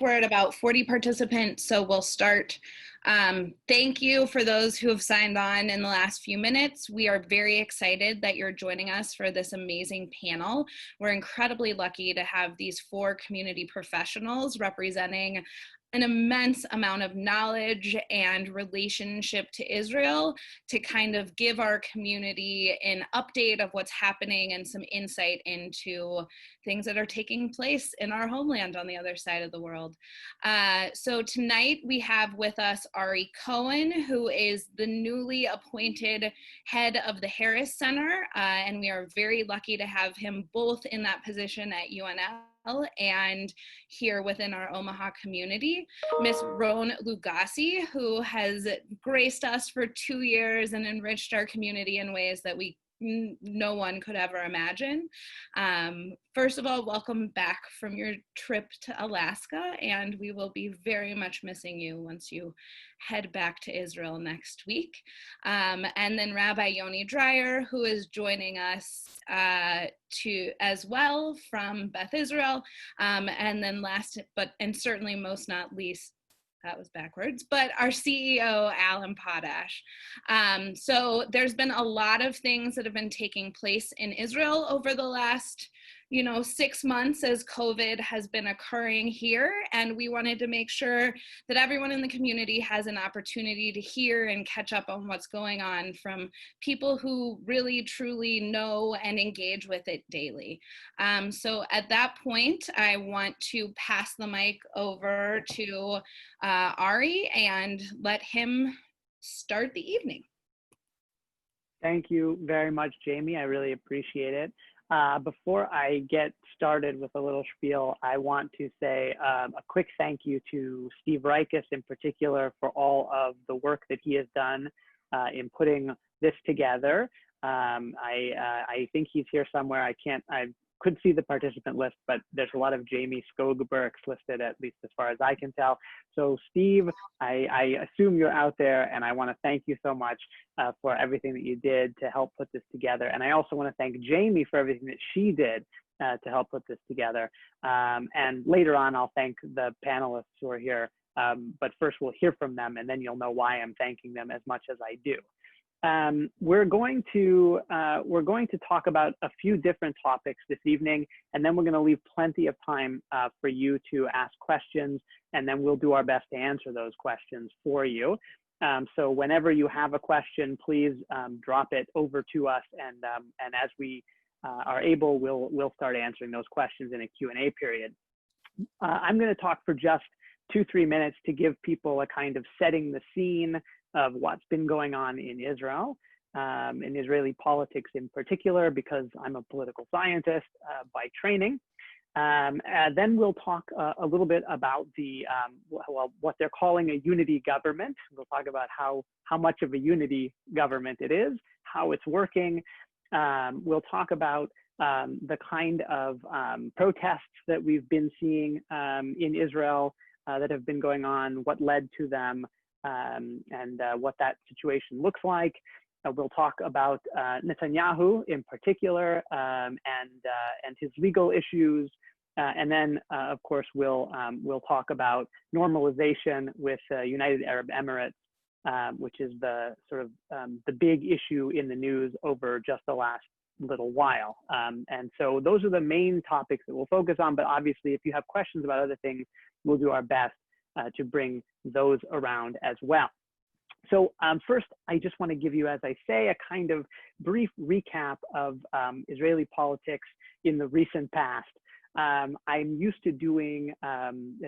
we're at about 40 participants, so we'll start. Thank you for those who have signed on in the last few minutes. We are very excited that you're joining us for this amazing panel. We're incredibly lucky to have these 4 community professionals representing an immense amount of knowledge and relationship to Israel to kind of give our community an update of what's happening and some insight into things that are taking place in our homeland on the other side of the world. So tonight we have with us Ari Kohen, who is the newly appointed head of the Harris Center, and we are very lucky to have him both in that position at UNL and here within our Omaha community. Miss Roan Lugasy, who has graced us for 2 years and enriched our community in ways that no one could ever imagine. First of all, welcome back from your trip to Alaska, and we will be very much missing you once you head back to Israel next week. And then Rabbi Yoni Dreyer, who is joining us as well from Beth, Israel. And then last, and certainly most not least, that was backwards, but our CEO, Alan Potash. So there's been a lot of things that have been taking place in Israel over the last 6 months as COVID has been occurring here. And we wanted to make sure that everyone in the community has an opportunity to hear and catch up on what's going on from people who really, truly know and engage with it daily. So at that point, I want to pass the mic over to Ari and let him start the evening. Thank you very much, Jamie. I really appreciate it. Before I get started with a little spiel, I want to say a quick thank you to Steve Reikus in particular for all of the work that he has done in putting this together. I think he's here somewhere. I could see the participant list, but there's a lot of Jamie Skog-Burks listed, at least as far as I can tell. So Steve, I assume you're out there, and I want to thank you so much for everything that you did to help put this together. And I also want to thank Jamie for everything that she did to help put this together. And later on, I'll thank the panelists who are here. But first we'll hear from them, and then you'll know why I'm thanking them as much as I do. We're going to talk about a few different topics this evening, and then we're going to leave plenty of time for you to ask questions, and then we'll do our best to answer those questions for you. So whenever you have a question, please drop it over to us, and as we are able, we'll start answering those questions in a Q&A period. I'm going to talk for just 2-3 minutes to give people a kind of setting the scene of what's been going on in Israel, in Israeli politics in particular, because I'm a political scientist by training. Then we'll talk a little bit about what they're calling a unity government. We'll talk about how much of a unity government it is, how it's working. We'll talk about the kind of protests that we've been seeing in Israel that have been going on, what led to them, and what that situation looks like. We'll talk about Netanyahu in particular and his legal issues, and then of course we'll talk about normalization with United Arab Emirates, which is the sort of the big issue in the news over just the last little while. And so those are the main topics that we'll focus on. But obviously, if you have questions about other things, we'll do our best to bring those around as well. So first, I just want to give you, as I say, a kind of brief recap of Israeli politics in the recent past. I'm used to doing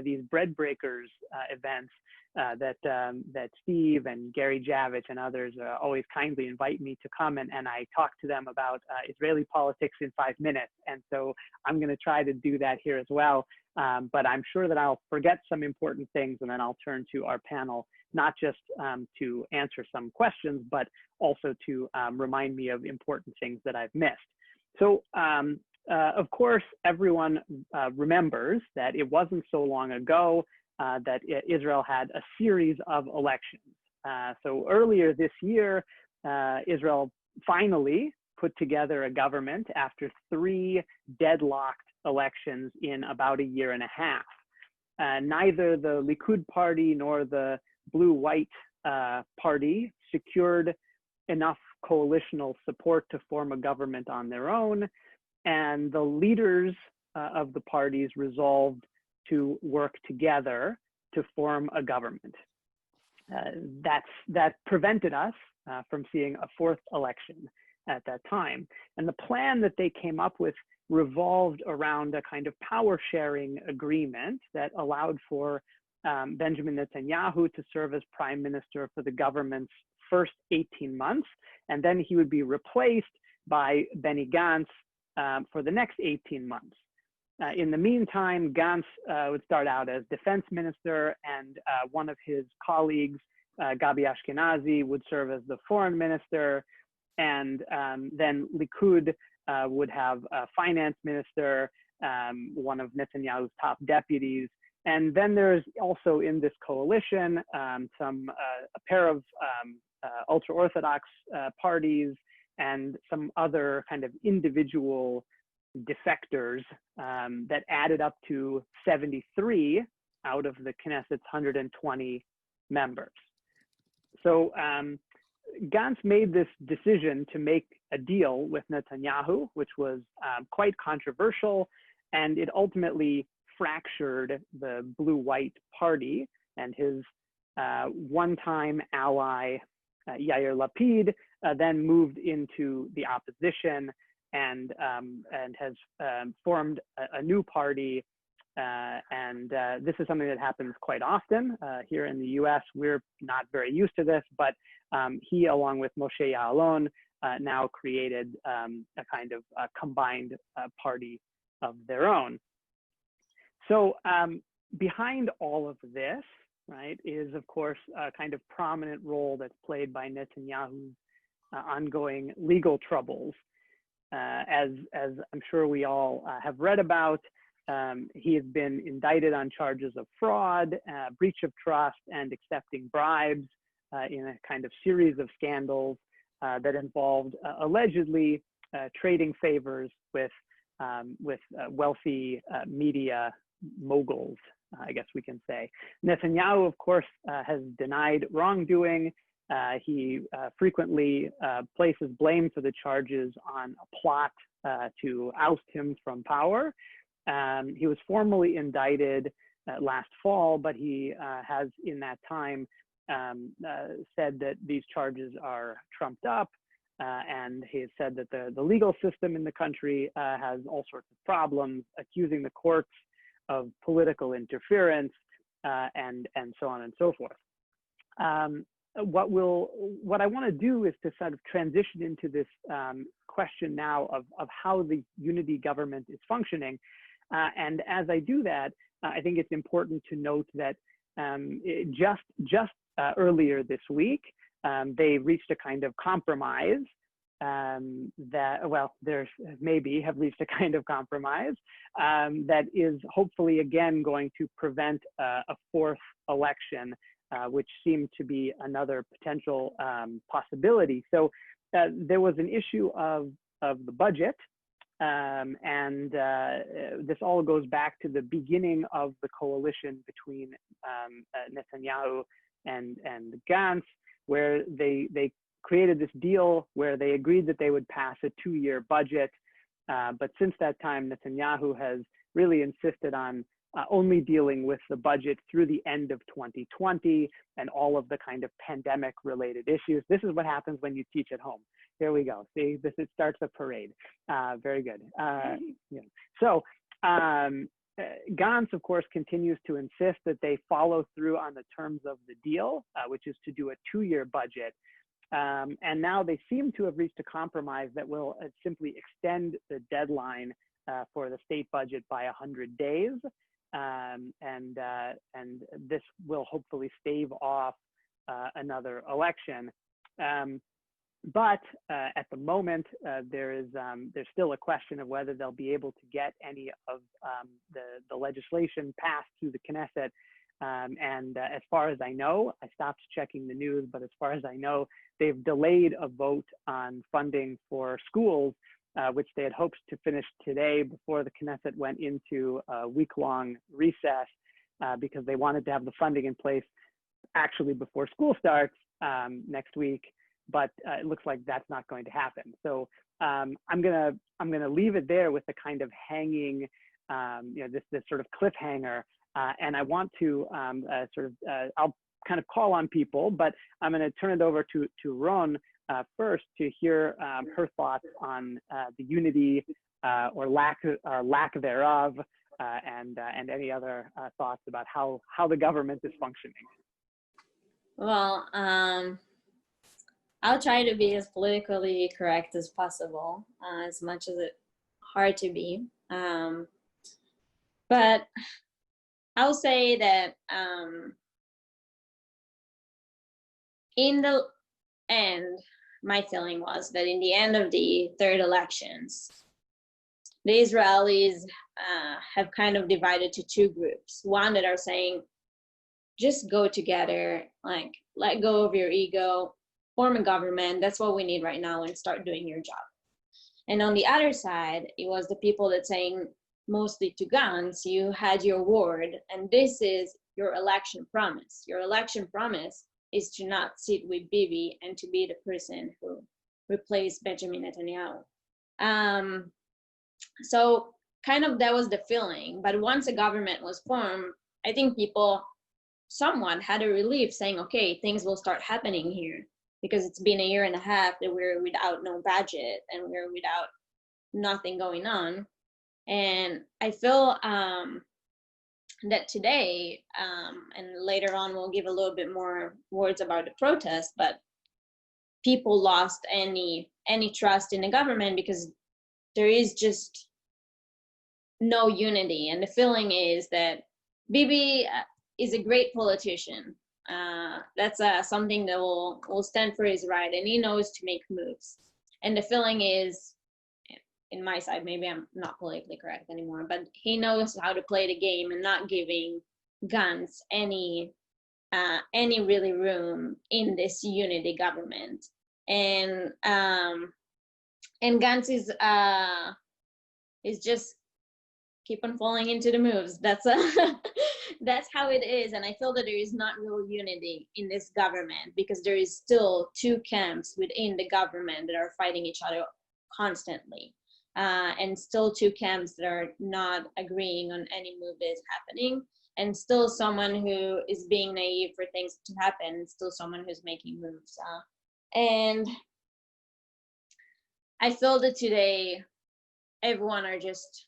these bread breakers events that Steve and Gary Javich and others always kindly invite me to come and I talk to them about Israeli politics in 5 minutes. And so I'm going to try to do that here as well. But I'm sure that I'll forget some important things, and then I'll turn to our panel, not just to answer some questions, but also to remind me of important things that I've missed. So of course, everyone remembers that it wasn't so long ago that Israel had a series of elections. So earlier this year, Israel finally put together a government after 3 deadlocked elections in about a year and a half. neither the Likud party nor the blue-white party secured enough coalitional support to form a government on their own, and the leaders of the parties resolved to work together to form a government. That prevented us from seeing a fourth election at that time. And the plan that they came up with revolved around a kind of power sharing agreement that allowed for Benjamin Netanyahu to serve as prime minister for the government's first 18 months, and then he would be replaced by Benny Gantz for the next 18 months. In the meantime, Gantz would start out as defense minister, and one of his colleagues, Gabi Ashkenazi, would serve as the foreign minister, and then Likud would have a finance minister, one of Netanyahu's top deputies. And then there's also in this coalition a pair of ultra-Orthodox parties and some other kind of individual defectors that added up to 73 out of the Knesset's 120 members. So Gantz made this decision to make a deal with Netanyahu, which was quite controversial, and it ultimately fractured the blue-white party, and his one-time ally, Yair Lapid, then moved into the opposition and has formed a new party. And this is something that happens quite often here in the US. We're not very used to this, but he, along with Moshe Ya'alon, now created a kind of combined party of their own. So behind all of this, right, is of course a kind of prominent role that's played by Netanyahu's ongoing legal troubles. As I'm sure we all have read about, he has been indicted on charges of fraud, breach of trust, and accepting bribes in a kind of series of scandals that involved allegedly trading favors with wealthy media moguls, I guess we can say. Netanyahu, of course, has denied wrongdoing. He frequently places blame for the charges on a plot to oust him from power. He was formally indicted last fall, but he has in that time said that these charges are trumped up, and he has said that the legal system in the country has all sorts of problems, accusing the courts of political interference, and so on and so forth. What I want to do is to sort of transition into this question now of how the unity government is functioning. And as I do that, I think it's important to note that just earlier this week, they reached a kind of compromise there's maybe have reached a kind of compromise that is hopefully again going to prevent a fourth election, which seemed to be another potential possibility. So there was an issue of the budget, and this all goes back to the beginning of the coalition between Netanyahu and Gantz, where they created this deal where they agreed that they would pass a 2-year budget. But since that time, Netanyahu has really insisted on only dealing with the budget through the end of 2020 and all of the kind of pandemic related issues. This is what happens when you teach at home. Here we go. See, it starts a parade. Very good. Yeah. So Gantz, of course, continues to insist that they follow through on the terms of the deal, which is to do a 2-year budget. And now they seem to have reached a compromise that will simply extend the deadline for the state budget by 100 days. And this will hopefully stave off another election. But at the moment, there's still a question of whether they'll be able to get any of the legislation passed through the Knesset. And as far as I know, I stopped checking the news, but as far as I know, they've delayed a vote on funding for schools, which they had hoped to finish today before the Knesset went into a week-long recess. because they wanted to have the funding in place actually before school starts next week, but it looks like that's not going to happen. So I'm gonna leave it there with a kind of hanging, this sort of cliffhanger, and I want to I'll kind of call on people, but I'm going to turn it over to Ron first to hear her thoughts on the unity or lack thereof, and any other thoughts about how the government is functioning. Well, I'll try to be as politically correct as possible, as much as it's hard to be. But I'll say that in the end, my feeling was that in the end of the third elections, the Israelis have kind of divided to two groups. One that are saying, just go together, like let go of your ego, form a government, that's what we need right now, and start doing your job. And on the other side, it was the people that saying, mostly to Gantz, you had your word, and this is your election promise. Your election promise is to not sit with Bibi and to be the person who replaced Benjamin Netanyahu. So kind of that was the feeling. But once a government was formed, I think people somewhat had a relief saying, okay, things will start happening here, because it's been a year and a half that we're without no budget and we're without nothing going on. And I feel that today, and later on we'll give a little bit more words about the protest, but people lost any trust in the government because there is just no unity. And the feeling is that Bibi is a great politician. That's something that will stand for his right, and he knows to make moves. And the feeling is, in my side, maybe I'm not politically correct anymore, but he knows how to play the game and not giving Gantz any really room in this unity government. And Gantz is just keep on falling into the moves. That's that's how it is. And I feel that there is not real unity in this government because there is still two camps within the government that are fighting each other constantly. And still two camps that are not agreeing on any move that is happening, and still someone who is being naive for things to happen, and still someone who's making moves. And I feel that today, everyone are just,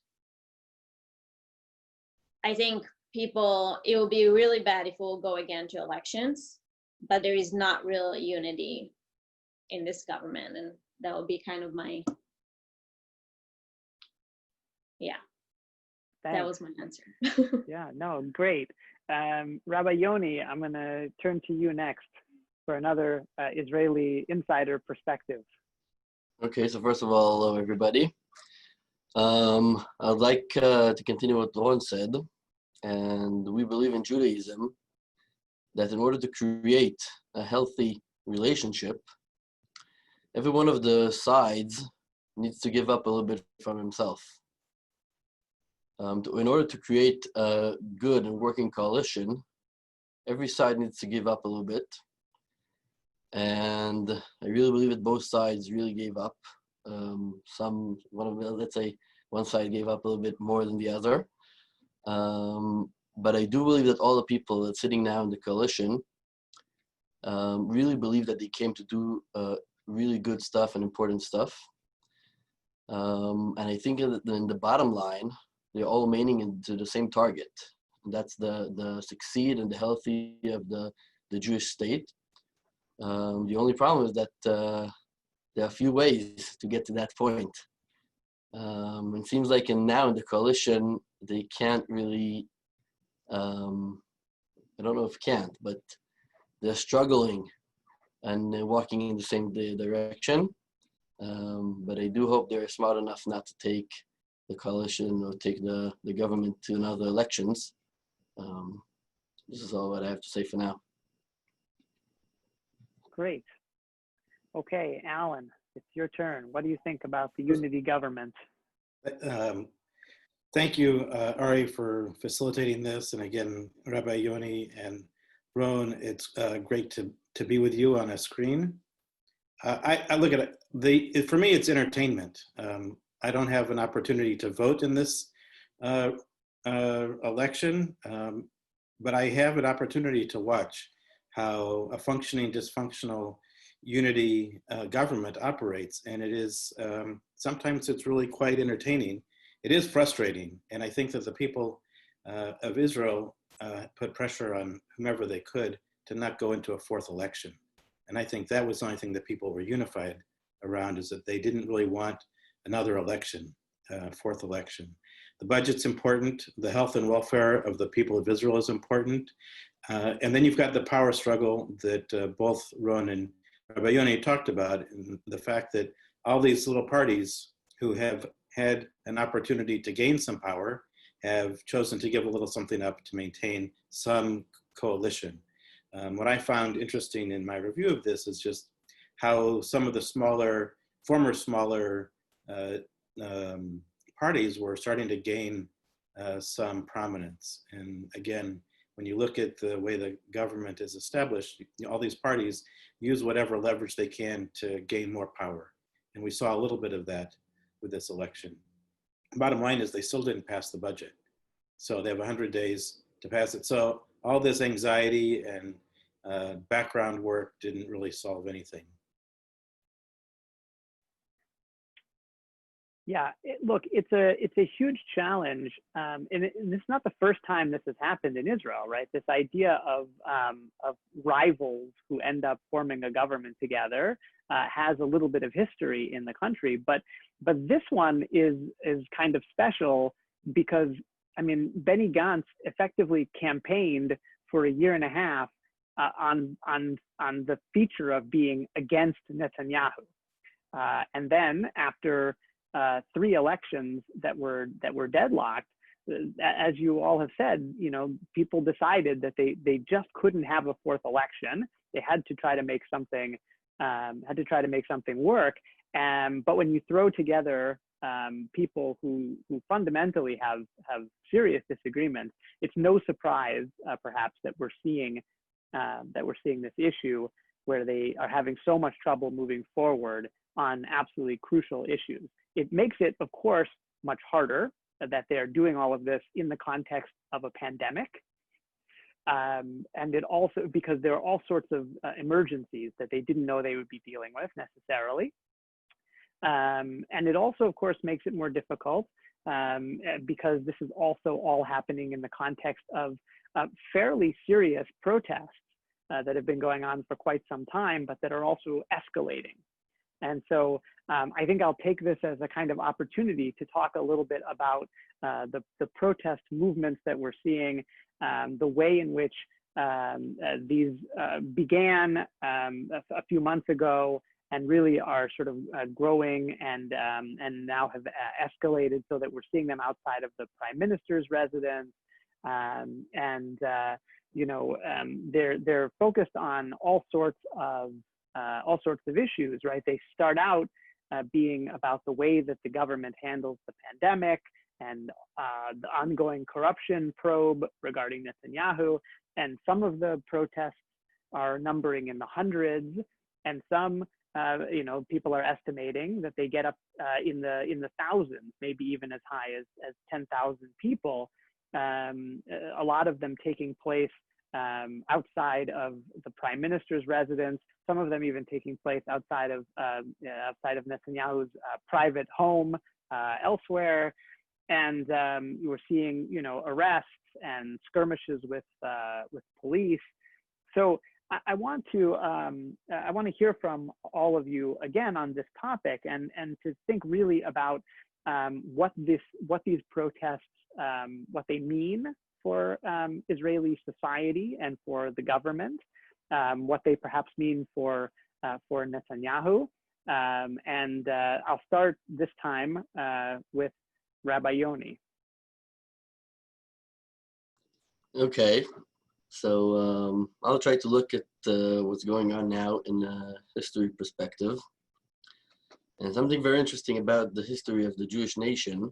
I think people, it will be really bad if we'll go again to elections, but there is not real unity in this government, and that would be kind of my, yeah. Thanks. That was my answer. Yeah, no, great. Rabbi Yoni, I'm going to turn to you next for another Israeli insider perspective. Okay, so first of all, hello everybody. I'd like to continue what Ron said, and we believe in Judaism that in order to create a healthy relationship, every one of the sides needs to give up a little bit from himself. In order to create a good and working coalition, every side needs to give up a little bit. And I really believe that both sides really gave up. Let's say one side gave up a little bit more than the other. But I do believe that all the people that's sitting now in the coalition really believe that they came to do really good stuff and important stuff. And I think that in the bottom line, they're all aiming into the same target. And that's the succeed and the healthy of the Jewish state. The only problem is that there are a few ways to get to that point. It seems like now in the coalition, they can't really, I don't know if can't, but they're struggling and they're walking in the same direction. But I do hope they're smart enough not to take the coalition or take the government to another elections. This is all what I have to say for now. Great. Okay, Alan, it's your turn. What do you think about the unity government? Thank you, Ari, for facilitating this. And again, Rabbi Yoni and Ron, it's great to be with you on a screen. I look at it, for me, it's entertainment. I don't have an opportunity to vote in this election, but I have an opportunity to watch how a functioning, dysfunctional unity government operates. And it is, sometimes it's really quite entertaining. It is frustrating. And I think that the people of Israel put pressure on whomever they could to not go into a fourth election. And I think that was the only thing that people were unified around, is that they didn't really want another election, fourth election. The budget's important. The health and welfare of the people of Israel is important. And then you've got the power struggle that both Ron and Rabbi Yoni talked about, and the fact that all these little parties who have had an opportunity to gain some power have chosen to give a little something up to maintain some coalition. What I found interesting in my review of this is just how some of the former smaller parties were starting to gain some prominence. And again, when you look at the way the government is established, all these parties use whatever leverage they can to gain more power. And we saw a little bit of that with this election. Bottom line is they still didn't pass the budget. So they have 100 days to pass it. So all this anxiety and background work didn't really solve anything. Yeah, look, it's a huge challenge, and it's not the first time this has happened in Israel, right? This idea of rivals who end up forming a government together has a little bit of history in the country, but this one is kind of special because, I mean, Benny Gantz effectively campaigned for a year and a half on the feature of being against Netanyahu, and then after 3 elections that were deadlocked, as you all have said, you know, people decided that they just couldn't have a fourth election. They had to try to make something work. But when you throw together people who fundamentally have serious disagreements, it's no surprise, perhaps, that we're seeing this issue where they are having so much trouble moving forward on absolutely crucial issues. It makes it, of course, much harder that they're doing all of this in the context of a pandemic. And it also, because there are all sorts of emergencies that they didn't know they would be dealing with necessarily. And it also, of course, makes it more difficult because this is also all happening in the context of fairly serious protests that have been going on for quite some time, but that are also escalating. And so I think I'll take this as a kind of opportunity to talk a little bit about the protest movements that we're seeing, the way in which these began a few months ago and really are sort of growing and now have escalated so that we're seeing them outside of the Prime Minister's residence. You know, they're focused on all sorts of issues, right? They start out being about the way that the government handles the pandemic and the ongoing corruption probe regarding Netanyahu. And some of the protests are numbering in the hundreds, and some, you know, people are estimating that they get up in the thousands, maybe even as high as 10,000 people. A lot of them taking place outside of the Prime Minister's residence. Some of them even taking place outside of Netanyahu's private home elsewhere, and we're seeing, you know, arrests and skirmishes with police. So I want to hear from all of you again on this topic, and to think really about what these protests what they mean for Israeli society and for the government, what they perhaps mean for Netanyahu. And I'll start this time with Rabbi Yoni. Okay, so I'll try to look at what's going on now in a history perspective. And something very interesting about the history of the Jewish nation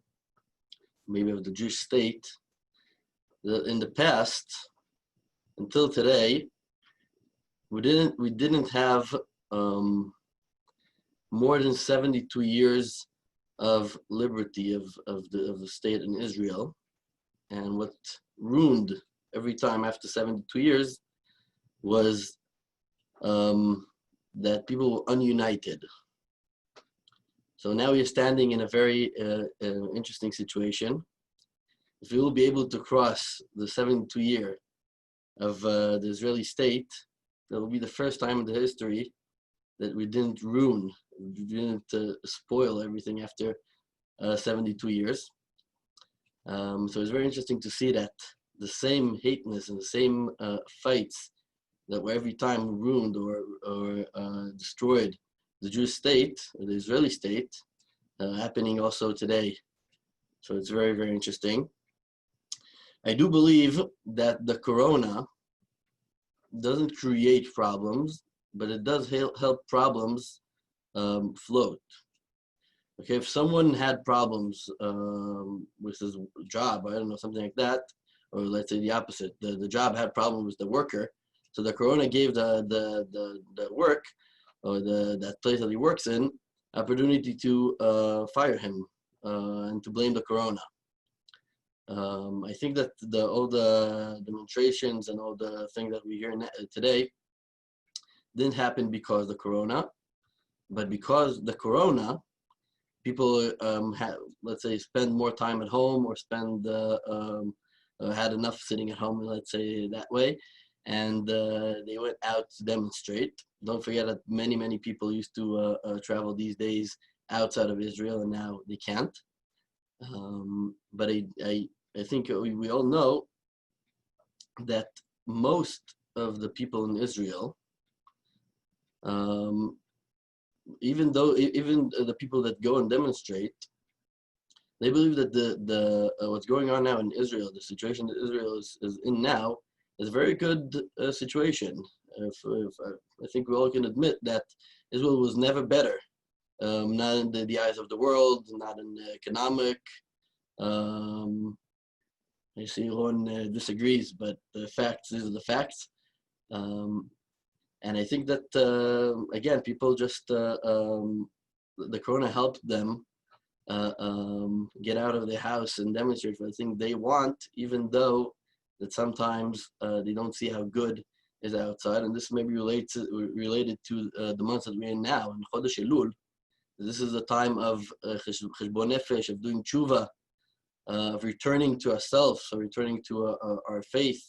maybe of the Jewish state, in the past, until today, we didn't have more than 72 years of liberty of the state in Israel. And what ruined every time after 72 years was that people were ununited. So now we are standing in a very interesting situation. If we will be able to cross the 72 year of the Israeli state, that will be the first time in the history that we didn't ruin, we didn't spoil everything after 72 years. So it's very interesting to see that the same hateness and the same fights that were every time ruined or destroyed the Jewish state, or the Israeli state, happening also today. So it's very, very interesting. I do believe that the corona doesn't create problems, but it does help problems float. Okay, if someone had problems with his job, I don't know, something like that, or let's say the opposite, the job had problems with the worker, so the corona gave the work, or that place that he works in, opportunity to fire him and to blame the corona. I think that all the demonstrations and all the things that we hear today didn't happen because of the corona, but because the corona, people let's say, spend more time at home, or had enough sitting at home, let's say that way, and they went out to demonstrate. Don't forget that many people used to travel these days outside of Israel, and now they can't. But I think we all know that most of the people in Israel, even the people that go and demonstrate, they believe that the what's going on now in Israel, the situation that Israel is in now, is a very good situation. I think we all can admit that Israel was never better, not in the eyes of the world, not in the economic. I see Ron disagrees, but these are the facts. And I think that, again, people just, the corona helped them get out of their house and demonstrate for the thing they want, even though that sometimes they don't see how good is outside. And this may be related to the months that we're in now, in Chodesh Elul. This is the time of cheshbon nefesh, of doing tshuva, of returning to ourselves, or returning to our faith.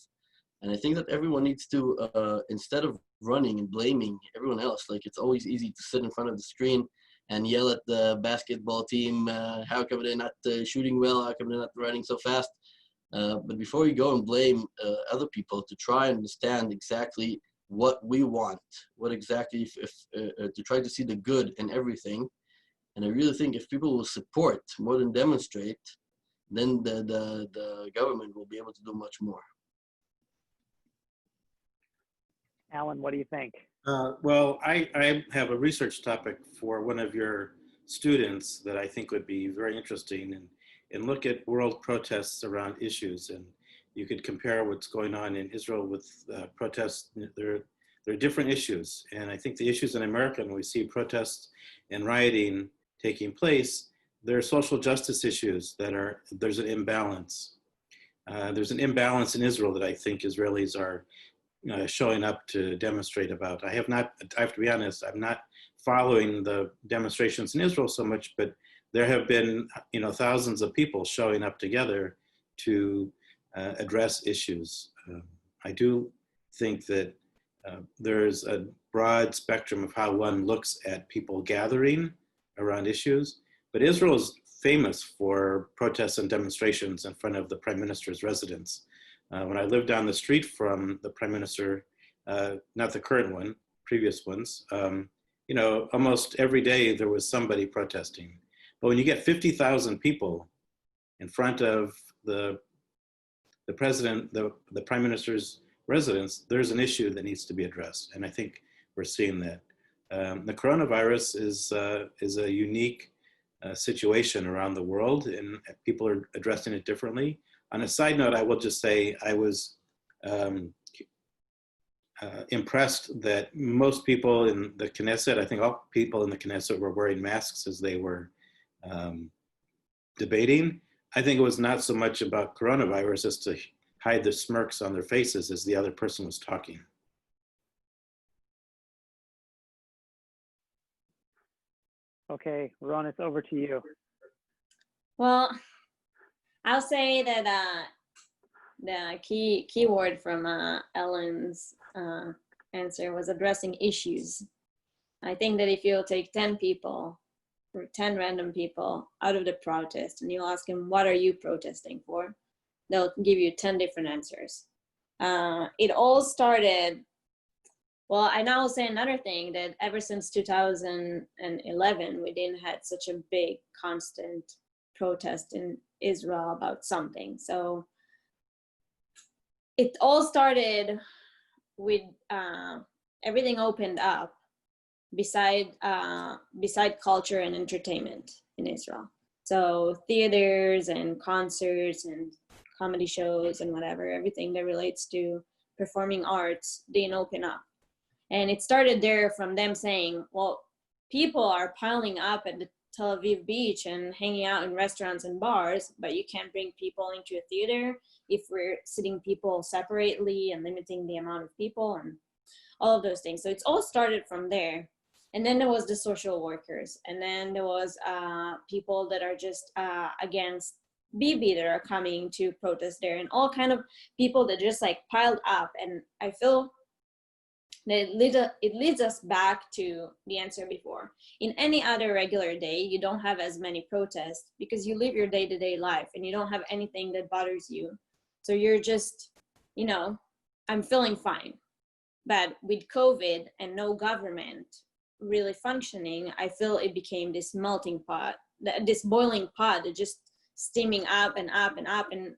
And I think that everyone needs to, instead of running and blaming everyone else, like it's always easy to sit in front of the screen and yell at the basketball team, how come they're not shooting well, how come they're not running so fast? But before you go and blame other people, to try and understand exactly what we want, what exactly, to try to see the good in everything. And I really think if people will support more than demonstrate, then the government will be able to do much more. Alan, what do you think? Well, I have a research topic for one of your students that I think would be very interesting, and look at world protests around issues. And you could compare what's going on in Israel with protests. There are different issues. And I think the issues in America, when we see protests and rioting taking place, there are social justice issues there's an imbalance. There's an imbalance in Israel that I think Israelis are showing up to demonstrate about. I have to be honest, I'm not following the demonstrations in Israel so much, but there have been, thousands of people showing up together to address issues. I do think that there's a broad spectrum of how one looks at people gathering around issues, but Israel is famous for protests and demonstrations in front of the Prime Minister's residence. When I lived down the street from the Prime Minister, not the current one, previous ones, almost every day there was somebody protesting. But when you get 50,000 people in front of the president, the Prime Minister's residence, there's an issue that needs to be addressed. And I think we're seeing that. The coronavirus is a unique situation around the world, and people are addressing it differently. On a side note, I will just say I was impressed that most people in the Knesset, I think all people in the Knesset were wearing masks as they were debating. I think it was not so much about coronavirus as to hide the smirks on their faces as the other person was talking. Okay, Ron, it's over to you. Well, I'll say that the key word from Ellen's answer was addressing issues. I think that if you take 10 people or 10 random people out of the protest and you ask them, what are you protesting for? They'll give you 10 different answers. It all started, well, I now say another thing, that ever since 2011, we didn't had such a big constant protest in Israel about something. So it all started with everything opened up beside culture and entertainment in Israel. So theaters and concerts and comedy shows and whatever, everything that relates to performing arts didn't open up. And it started there from them saying, well, people are piling up at the Tel Aviv beach and hanging out in restaurants and bars, but you can't bring people into a theater if we're sitting people separately and limiting the amount of people and all of those things. So it's all started from there. And then there was the social workers. And then there was people that are just against Bibi that are coming to protest there, and all kind of people that just like piled up. And I feel that it leads us back to the answer before. In any other regular day, you don't have as many protests because you live your day-to-day life and you don't have anything that bothers you. So you're just, you know, I'm feeling fine. But with COVID and no government really functioning, I feel it became this melting pot, this boiling pot that just steaming up and up and up, and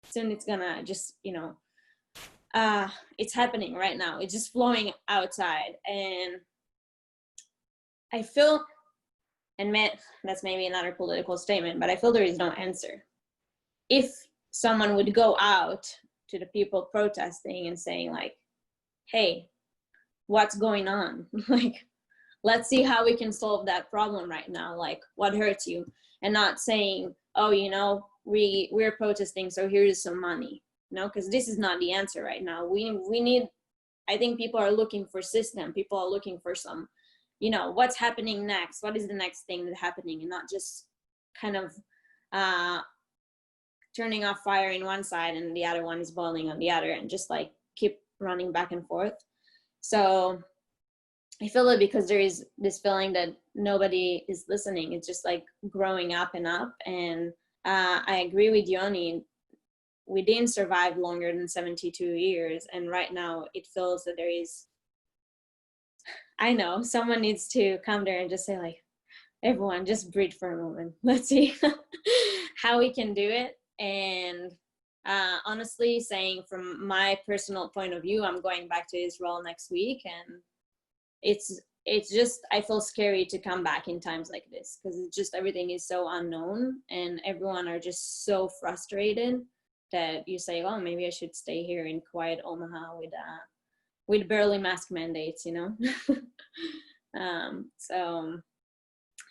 soon it's gonna just, you know, it's happening right now. It's just flowing outside. And I feel, and that's maybe another political statement, but I feel there is no answer. If someone would go out to the people protesting and saying like, hey, what's going on? Like, let's see how we can solve that problem right now. Like, what hurts you? And not saying, oh, you know, we're protesting, so here's some money. No, because this is not the answer right now. We need, I think people are looking for system. People are looking for some, you know, what's happening next? What is the next thing that's happening? And not just kind of turning off fire in one side and the other one is boiling on the other, and just like keep running back and forth. So I feel it because there is this feeling that nobody is listening. It's just like growing up and up. And I agree with Yoni. We didn't survive longer than 72 years. And right now it feels that there is, I know, someone needs to come there and just say like, everyone just breathe for a moment. Let's see how we can do it. And honestly, saying from my personal point of view, I'm going back to Israel next week. And it's just, I feel scary to come back in times like this, because it's just, everything is so unknown and everyone are just so frustrated that you say, oh, maybe I should stay here in quiet Omaha with barely mask mandates, you know? So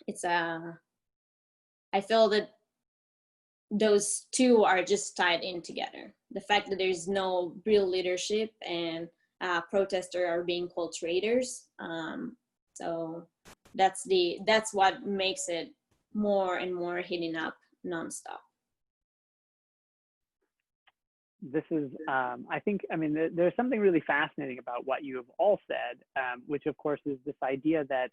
it's I feel that those two are just tied in together. The fact that there's no real leadership and protesters are being called traitors. So that's what makes it more and more heating up nonstop. This is, I think, I mean, there's something really fascinating about what you have all said, which of course is this idea that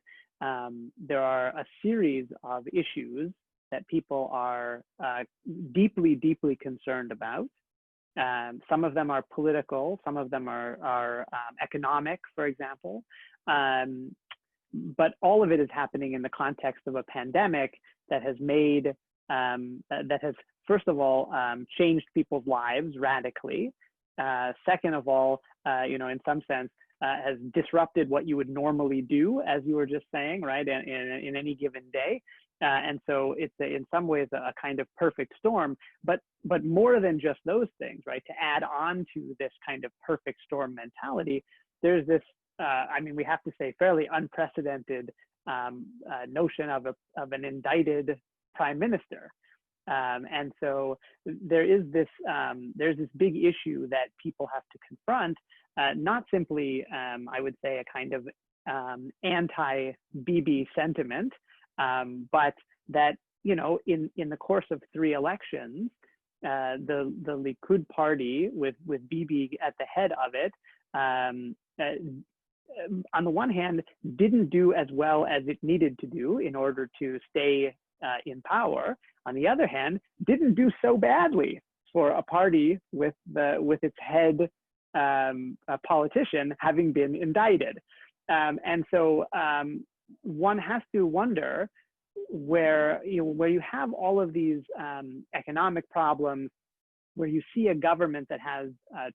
there are a series of issues that people are deeply, deeply concerned about. Some of them are political, some of them are economic, for example. But all of it is happening in the context of a pandemic that has made, that has, first of all, changed people's lives radically. Second of all, you know, in some sense, has disrupted what you would normally do, as you were just saying, right, in any given day. And so it's in some ways a kind of perfect storm, but more than just those things, right? To add on to this kind of perfect storm mentality, there's this, I mean, we have to say fairly unprecedented notion of an indicted prime minister. And so there's this big issue that people have to confront, not simply, I would say, a kind of anti-Bibi sentiment, but that, you know, in the course of 3 elections, the Likud party with Bibi at the head of it, on the one hand, didn't do as well as it needed to do in order to stay in power. On the other hand, didn't do so badly for a party with its head a politician having been indicted. And so one has to wonder where you have all of these economic problems, where you see a government that has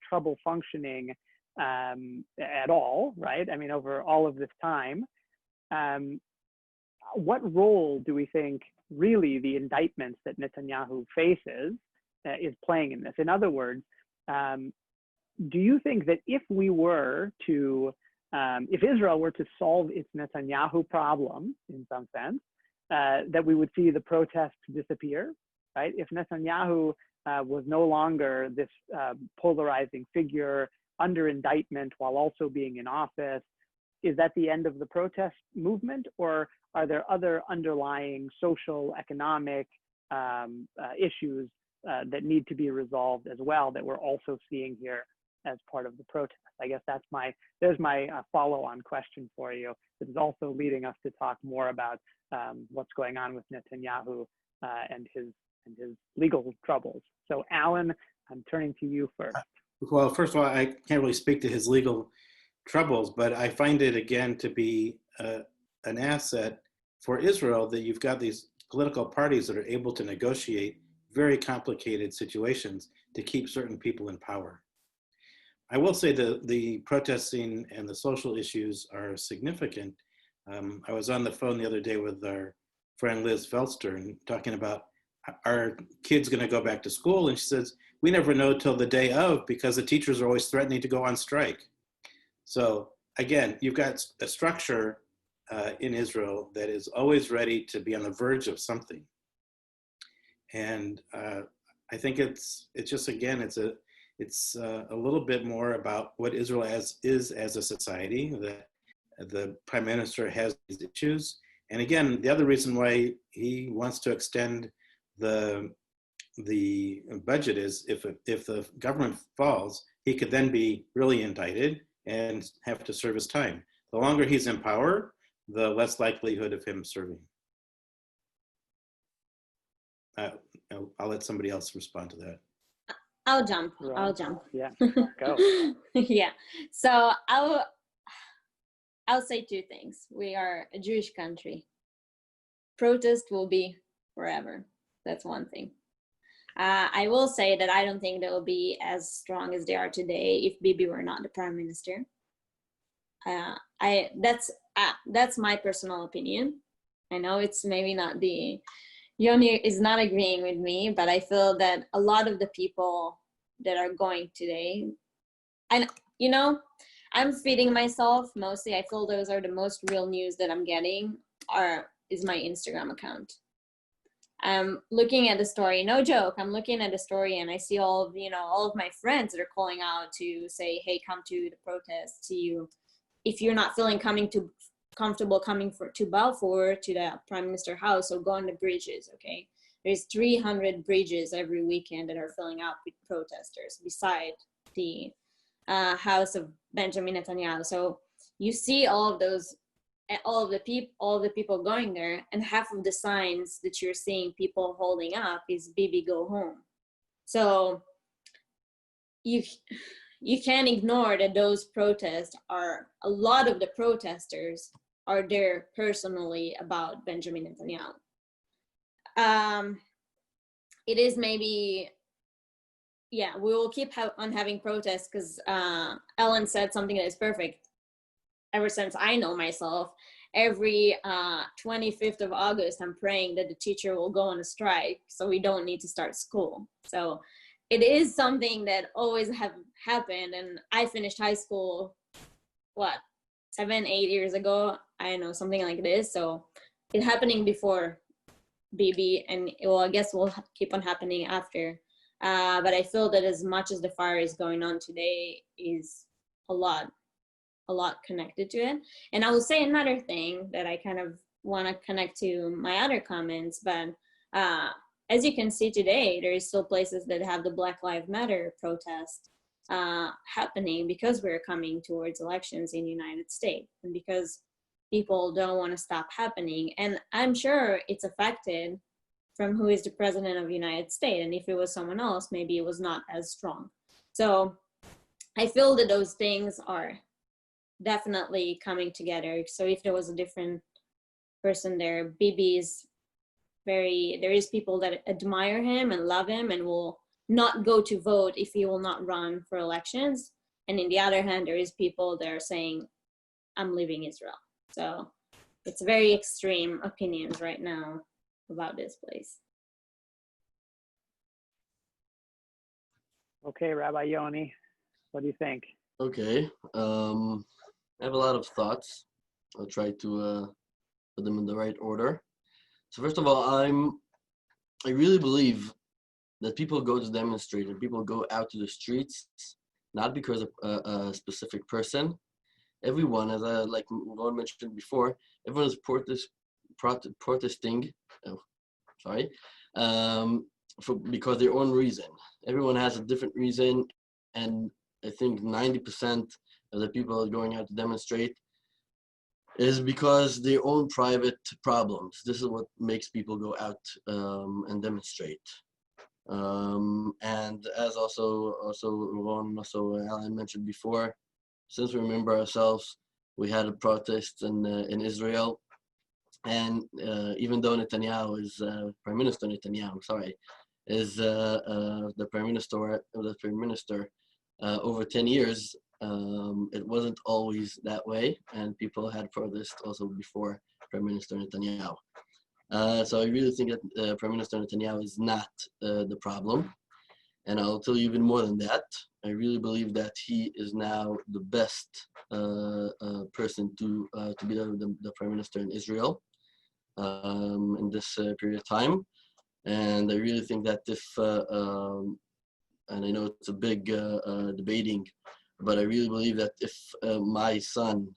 trouble functioning at all, right? I mean, over all of this time, what role do we think really the indictments that Netanyahu faces is playing in this? In other words, do you think that if Israel were to solve its Netanyahu problem in some sense, that we would see the protests disappear, right? If Netanyahu was no longer this polarizing figure under indictment while also being in office, is that the end of the protest movement, or are there other underlying social, economic issues that need to be resolved as well that we're also seeing here as part of the protest? I guess there's my follow-on question for you. That is also leading us to talk more about what's going on with Netanyahu and his legal troubles. So Alan, I'm turning to you first. Well, first of all, I can't really speak to his legal troubles, but I find it again to be an asset for Israel that you've got these political parties that are able to negotiate very complicated situations to keep certain people in power. I will say the protesting and the social issues are significant. I was on the phone the other day with our friend Liz Felster talking about, are kids going to go back to school? And she says, we never know till the day of, because the teachers are always threatening to go on strike. So again, you've got a structure in Israel that is always ready to be on the verge of something. And I think it's just, again, it's a little bit more about what Israel is as a society, that the prime minister has these issues. And again, the other reason why he wants to extend the budget is if the government falls, he could then be really indicted and have to serve his time. The longer he's in power, the less likelihood of him serving. I'll let somebody else respond to that. I'll jump. Yeah, go. Yeah. So I'll say 2 things. We are a Jewish country. Protest will be forever. That's one thing. I will say that I don't think they will be as strong as they are today if Bibi were not the prime minister. That's my personal opinion. I know it's maybe not Yoni is not agreeing with me, but I feel that a lot of the people that are going today, and I'm feeding myself mostly. I feel those are the most real news that I'm getting is my Instagram account. I'm looking at the story, no joke, I'm looking at the story and I see all of my friends that are calling out to say, hey, come to the protest, if you're not feeling comfortable coming to Balfour, to the Prime Minister house, so go on the bridges, okay? There's 300 bridges every weekend that are filling up with protesters beside the house of Benjamin Netanyahu. So you see all of the people going there, and half of the signs that you're seeing people holding up is Bibi go home. So you can't ignore that those protests a lot of the protesters are there personally about Benjamin Netanyahu. It is maybe, we will keep on having protests because Ellen said something that is perfect. Ever since I know myself, every 25th of August, I'm praying that the teacher will go on a strike so we don't need to start school. So it is something that always have happened. And I finished high school, 7-8 years ago, I know, something like this. So it's happening before BB, and I guess will keep on happening after. But I feel that as much as the fire is going on today is a lot connected to it. And I will say another thing that I kind of want to connect to my other comments, but as you can see today, there is still places that have the Black Lives Matter protest happening because we're coming towards elections in the United States, and because people don't want to stop happening. And I'm sure it's affected from who is the president of the United States. And if it was someone else, maybe it was not as strong. So I feel that those things are definitely coming together. So if there was a different person there, Bibi is there is people that admire him and love him and will not go to vote if he will not run for elections. And in the other hand, there is people that are saying, I'm leaving Israel. So it's very extreme opinions right now about this place. Okay, Rabbi Yoni, what do you think? Okay. I have a lot of thoughts. I'll try to put them in the right order. So first of all, I really believe that people go to demonstrate and people go out to the streets not because of a specific person. Everyone, as like Ron mentioned before, everyone is protesting. Because their own reason. Everyone has a different reason, and I think 90% of the people going out to demonstrate is because their own private problems. This is what makes people go out and demonstrate. And as also Ron, also Alan mentioned before, since we remember ourselves, we had a protest in Israel, and even though Netanyahu is Prime Minister Netanyahu, is the Prime Minister over 10 years. It wasn't always that way, and people had protests also before Prime Minister Netanyahu. So I really think that Prime Minister Netanyahu is not the problem. And I'll tell you even more than that. I really believe that he is now the best person to be the Prime Minister in Israel in this period of time. And I really think that if, and I know it's a big debating, but I really believe that if my son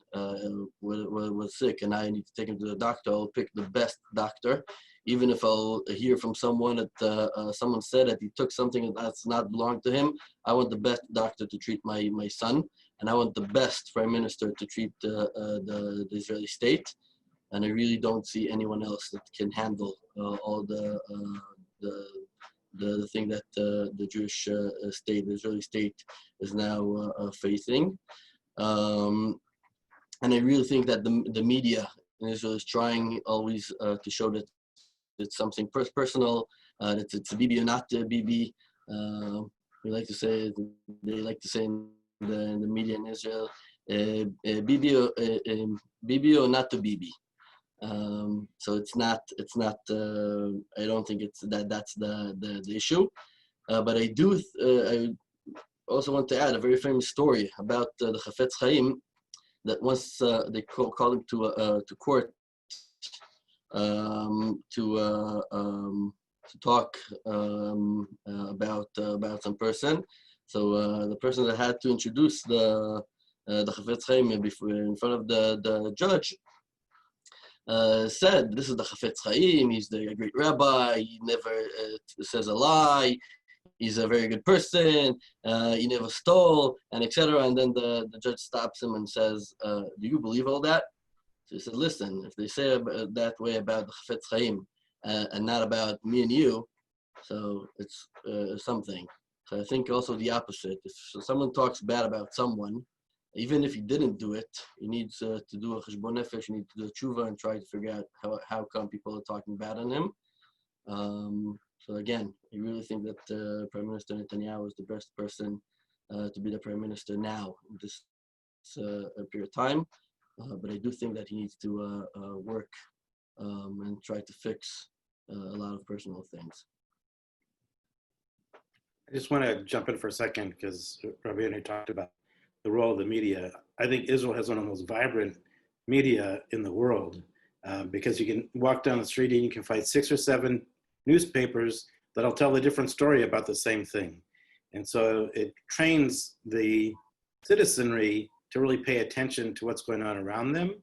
was sick and I need to take him to the doctor, I'll pick the best doctor. Even if I'll hear from someone that someone said that he took something that's not belonged to him, I want the best doctor to treat my son, and I want the best Prime Minister to treat the Israeli state. And I really don't see anyone else that can handle all the thing that the Jewish state, the Israeli state, is now facing. And I really think that the media in Israel is trying always to show that it's something personal, that it's a Bibi or not a Bibi. They like to say in the media in Israel, Bibi or not a Bibi. So it's not. I don't think it's that's the issue. But I do. I also want to add a very famous story about the Chafetz Chaim, that once they called him to court to talk about some person. So the person that had to introduce the Chafetz Chaim in front of the judge said, "This is the Chafetz Chaim. He's the great rabbi. He never says a lie. He's a very good person. He never stole, and etc." And then the judge stops him and says, "Do you believe all that?" So he said, "Listen, if they say that way about the Chafetz Chaim and not about me and you, so it's something." So I think also the opposite. If someone talks bad about someone, even if he didn't do it, he needs to do a cheshbon nefesh, he needs to do a tshuva and try to figure out how come people are talking bad on him. So again, I really think that Prime Minister Netanyahu is the best person to be the Prime Minister now in this period of time. but I do think that he needs to work and try to fix a lot of personal things. I just want to jump in for a second because Rabbi Yoni talked about the role of the media. I think Israel has one of the most vibrant media in the world because you can walk down the street and you can find 6 or 7 newspapers that'll tell a different story about the same thing. And so it trains the citizenry to really pay attention to what's going on around them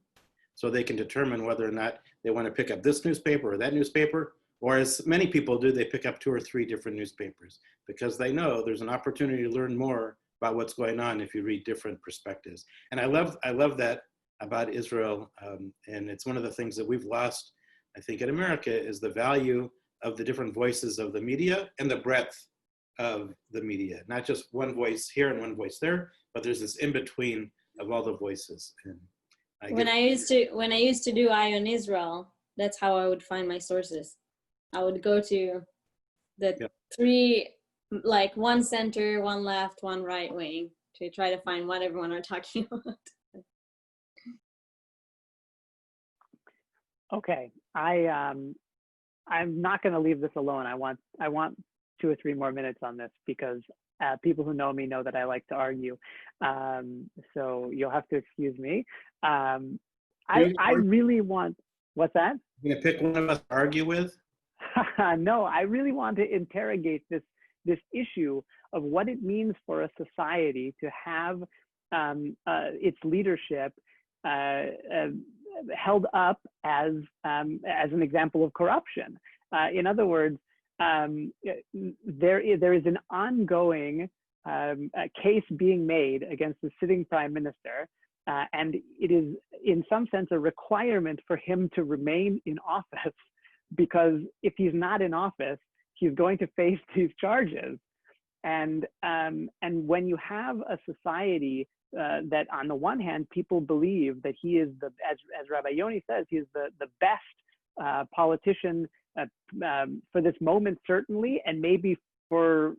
so they can determine whether or not they want to pick up this newspaper or that newspaper, or as many people do, they pick up 2 or 3 different newspapers because they know there's an opportunity to learn more about what's going on if you read different perspectives. And I love that about Israel, and it's one of the things that we've lost, I think, in America is the value of the different voices of the media and the breadth of the media, not just one voice here and one voice there, but there's this in-between of all the voices. And when I used to do Eye on Israel, that's how I would find my sources. I would go to the 3, like one center, one left, one right wing to try to find what everyone are talking about. Okay, I'm not going to leave this alone. I want 2 or 3 more minutes on this because people who know me know that I like to argue. So you'll have to excuse me. I really want, what's that? You're going to pick one of us to argue with? No, I really want to interrogate this issue of what it means for a society to have its leadership held up as an example of corruption. In other words, there is an ongoing case being made against the sitting prime minister, and it is in some sense a requirement for him to remain in office, because if he's not in office, he's going to face these charges. And when you have a society that on the one hand, people believe that he is as Rabbi Yoni says, he is the best politician for this moment, certainly, and maybe for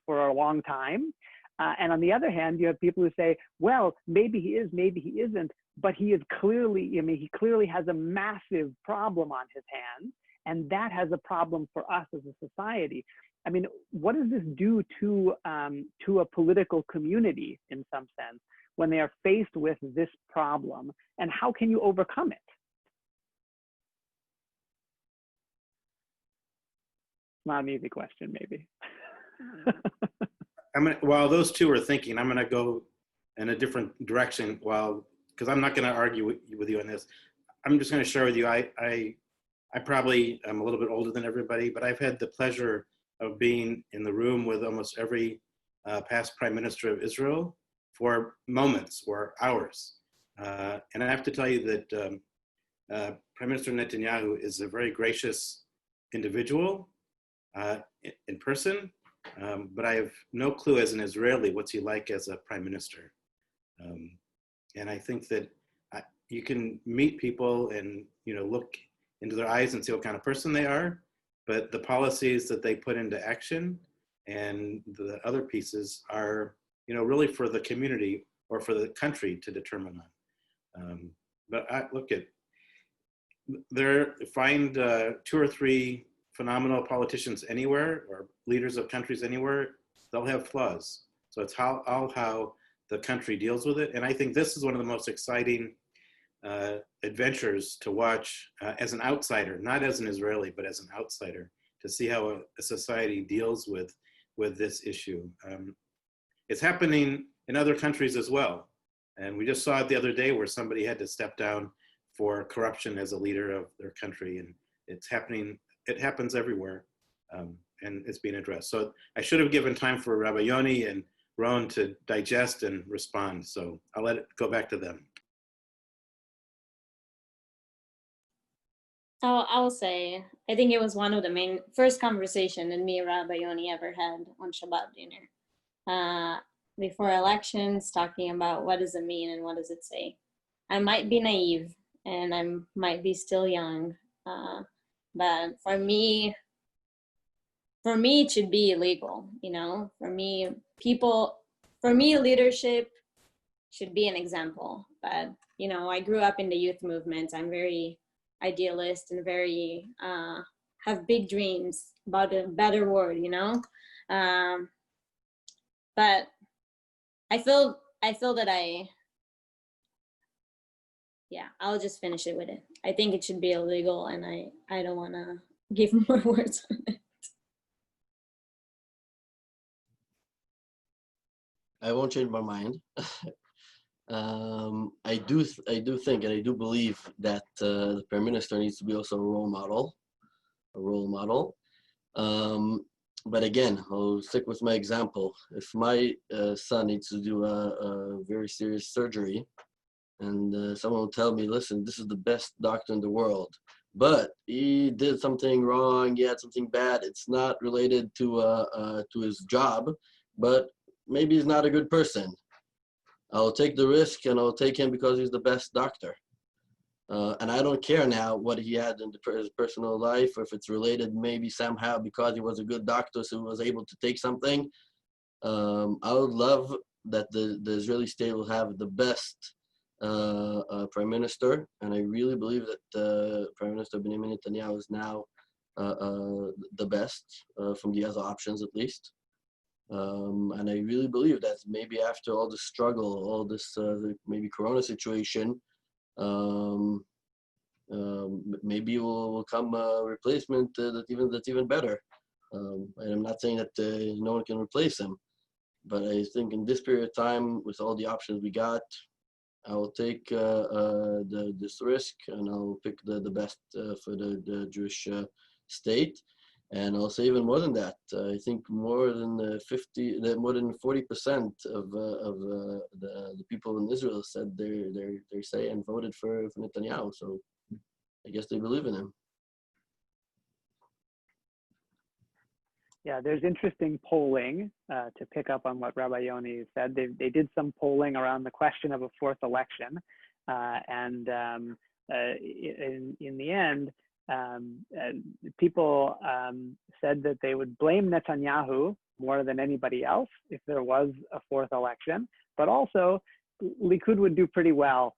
a long time. And on the other hand, you have people who say, well, maybe he is, maybe he isn't, but he is clearly, he clearly has a massive problem on his hands, and that has a problem for us as a society. I mean, what does this do to a political community in some sense when they are faced with this problem, and how can you overcome it? Not an easy question, maybe. While those two are thinking, I'm going to go in a different direction. Because I'm not going to argue with you on this. I'm just going to share with you. I probably am a little bit older than everybody, but I've had the pleasure of being in the room with almost every past prime minister of Israel for moments or hours. And I have to tell you that Prime Minister Netanyahu is a very gracious individual in person, but I have no clue as an Israeli what's he like as a prime minister. And I think that you can meet people and look into their eyes and see what kind of person they are, but the policies that they put into action and the other pieces are really for the community or for the country to determine on. But find 2 or 3 phenomenal politicians anywhere or leaders of countries anywhere, they'll have flaws. So it's how the country deals with it. And I think this is one of the most exciting adventures to watch as an outsider, not as an Israeli, but as an outsider, to see how a society deals with this issue. It's happening in other countries as well. And we just saw it the other day where somebody had to step down for corruption as a leader of their country. And it's happening, it happens everywhere. And it's being addressed. So I should have given time for Rabbi Yoni and Ron to digest and respond. So I'll let it go back to them. I'll say, I think it was one of the first conversation that me and Rabbi Yoni ever had on Shabbat dinner. Before elections, talking about what does it mean and what does it say. I might be naive and I might be still young, but for me it should be illegal, For me, leadership should be an example. But, you know, I grew up in the youth movement. I'm very idealist and very, have big dreams about a better world, you know? But I feel that I'll just finish it with it. I think it should be illegal, and I don't want to give more words on it. I won't change my mind. I do think, and I do believe that the Prime Minister needs to be also a role model. But again, I'll stick with my example. If my son needs to do a very serious surgery, and someone will tell me, listen, this is the best doctor in the world, but he did something wrong, he had something bad, it's not related to his job, but maybe he's not a good person. I'll take the risk, and I'll take him because he's the best doctor. And I don't care now what he had in his personal life, or if it's related maybe somehow because he was a good doctor, so he was able to take something. I would love that the Israeli state will have the best Prime Minister, and I really believe that Prime Minister Benjamin Netanyahu is now the best from the other options, at least. And I really believe that maybe after all this struggle, all this maybe Corona situation, maybe will come a replacement that's even better. And I'm not saying that no one can replace him, but I think in this period of time, with all the options we got, I will take this risk, and I'll pick the best for the Jewish state. And I'll say even more than that. I think more than 40% of the people in Israel said they say and voted for Netanyahu. So I guess they believe in him. Yeah, there's interesting polling to pick up on what Rabbi Yoni said. They did some polling around the question of a fourth election, and in the end, people said that they would blame Netanyahu more than anybody else if there was a fourth election, but also Likud would do pretty well,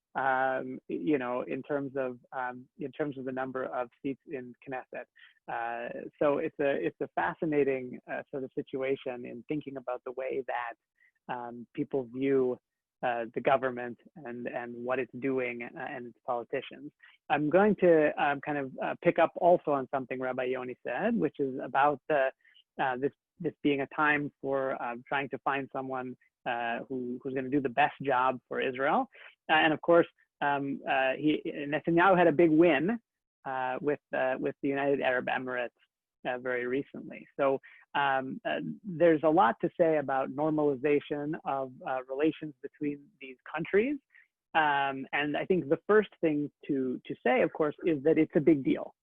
you know, in terms of the number of seats in Knesset. So it's a fascinating sort of situation in thinking about the way that people view the government and what it's doing and its politicians. I'm going to kind of pick up also on something Rabbi Yoni said, which is about this being a time for trying to find someone who's going to do the best job for Israel. And of course, Netanyahu had a big win with the United Arab Emirates very recently. So there's a lot to say about normalization of relations between these countries. And I think the first thing to say, of course, is that it's a big deal.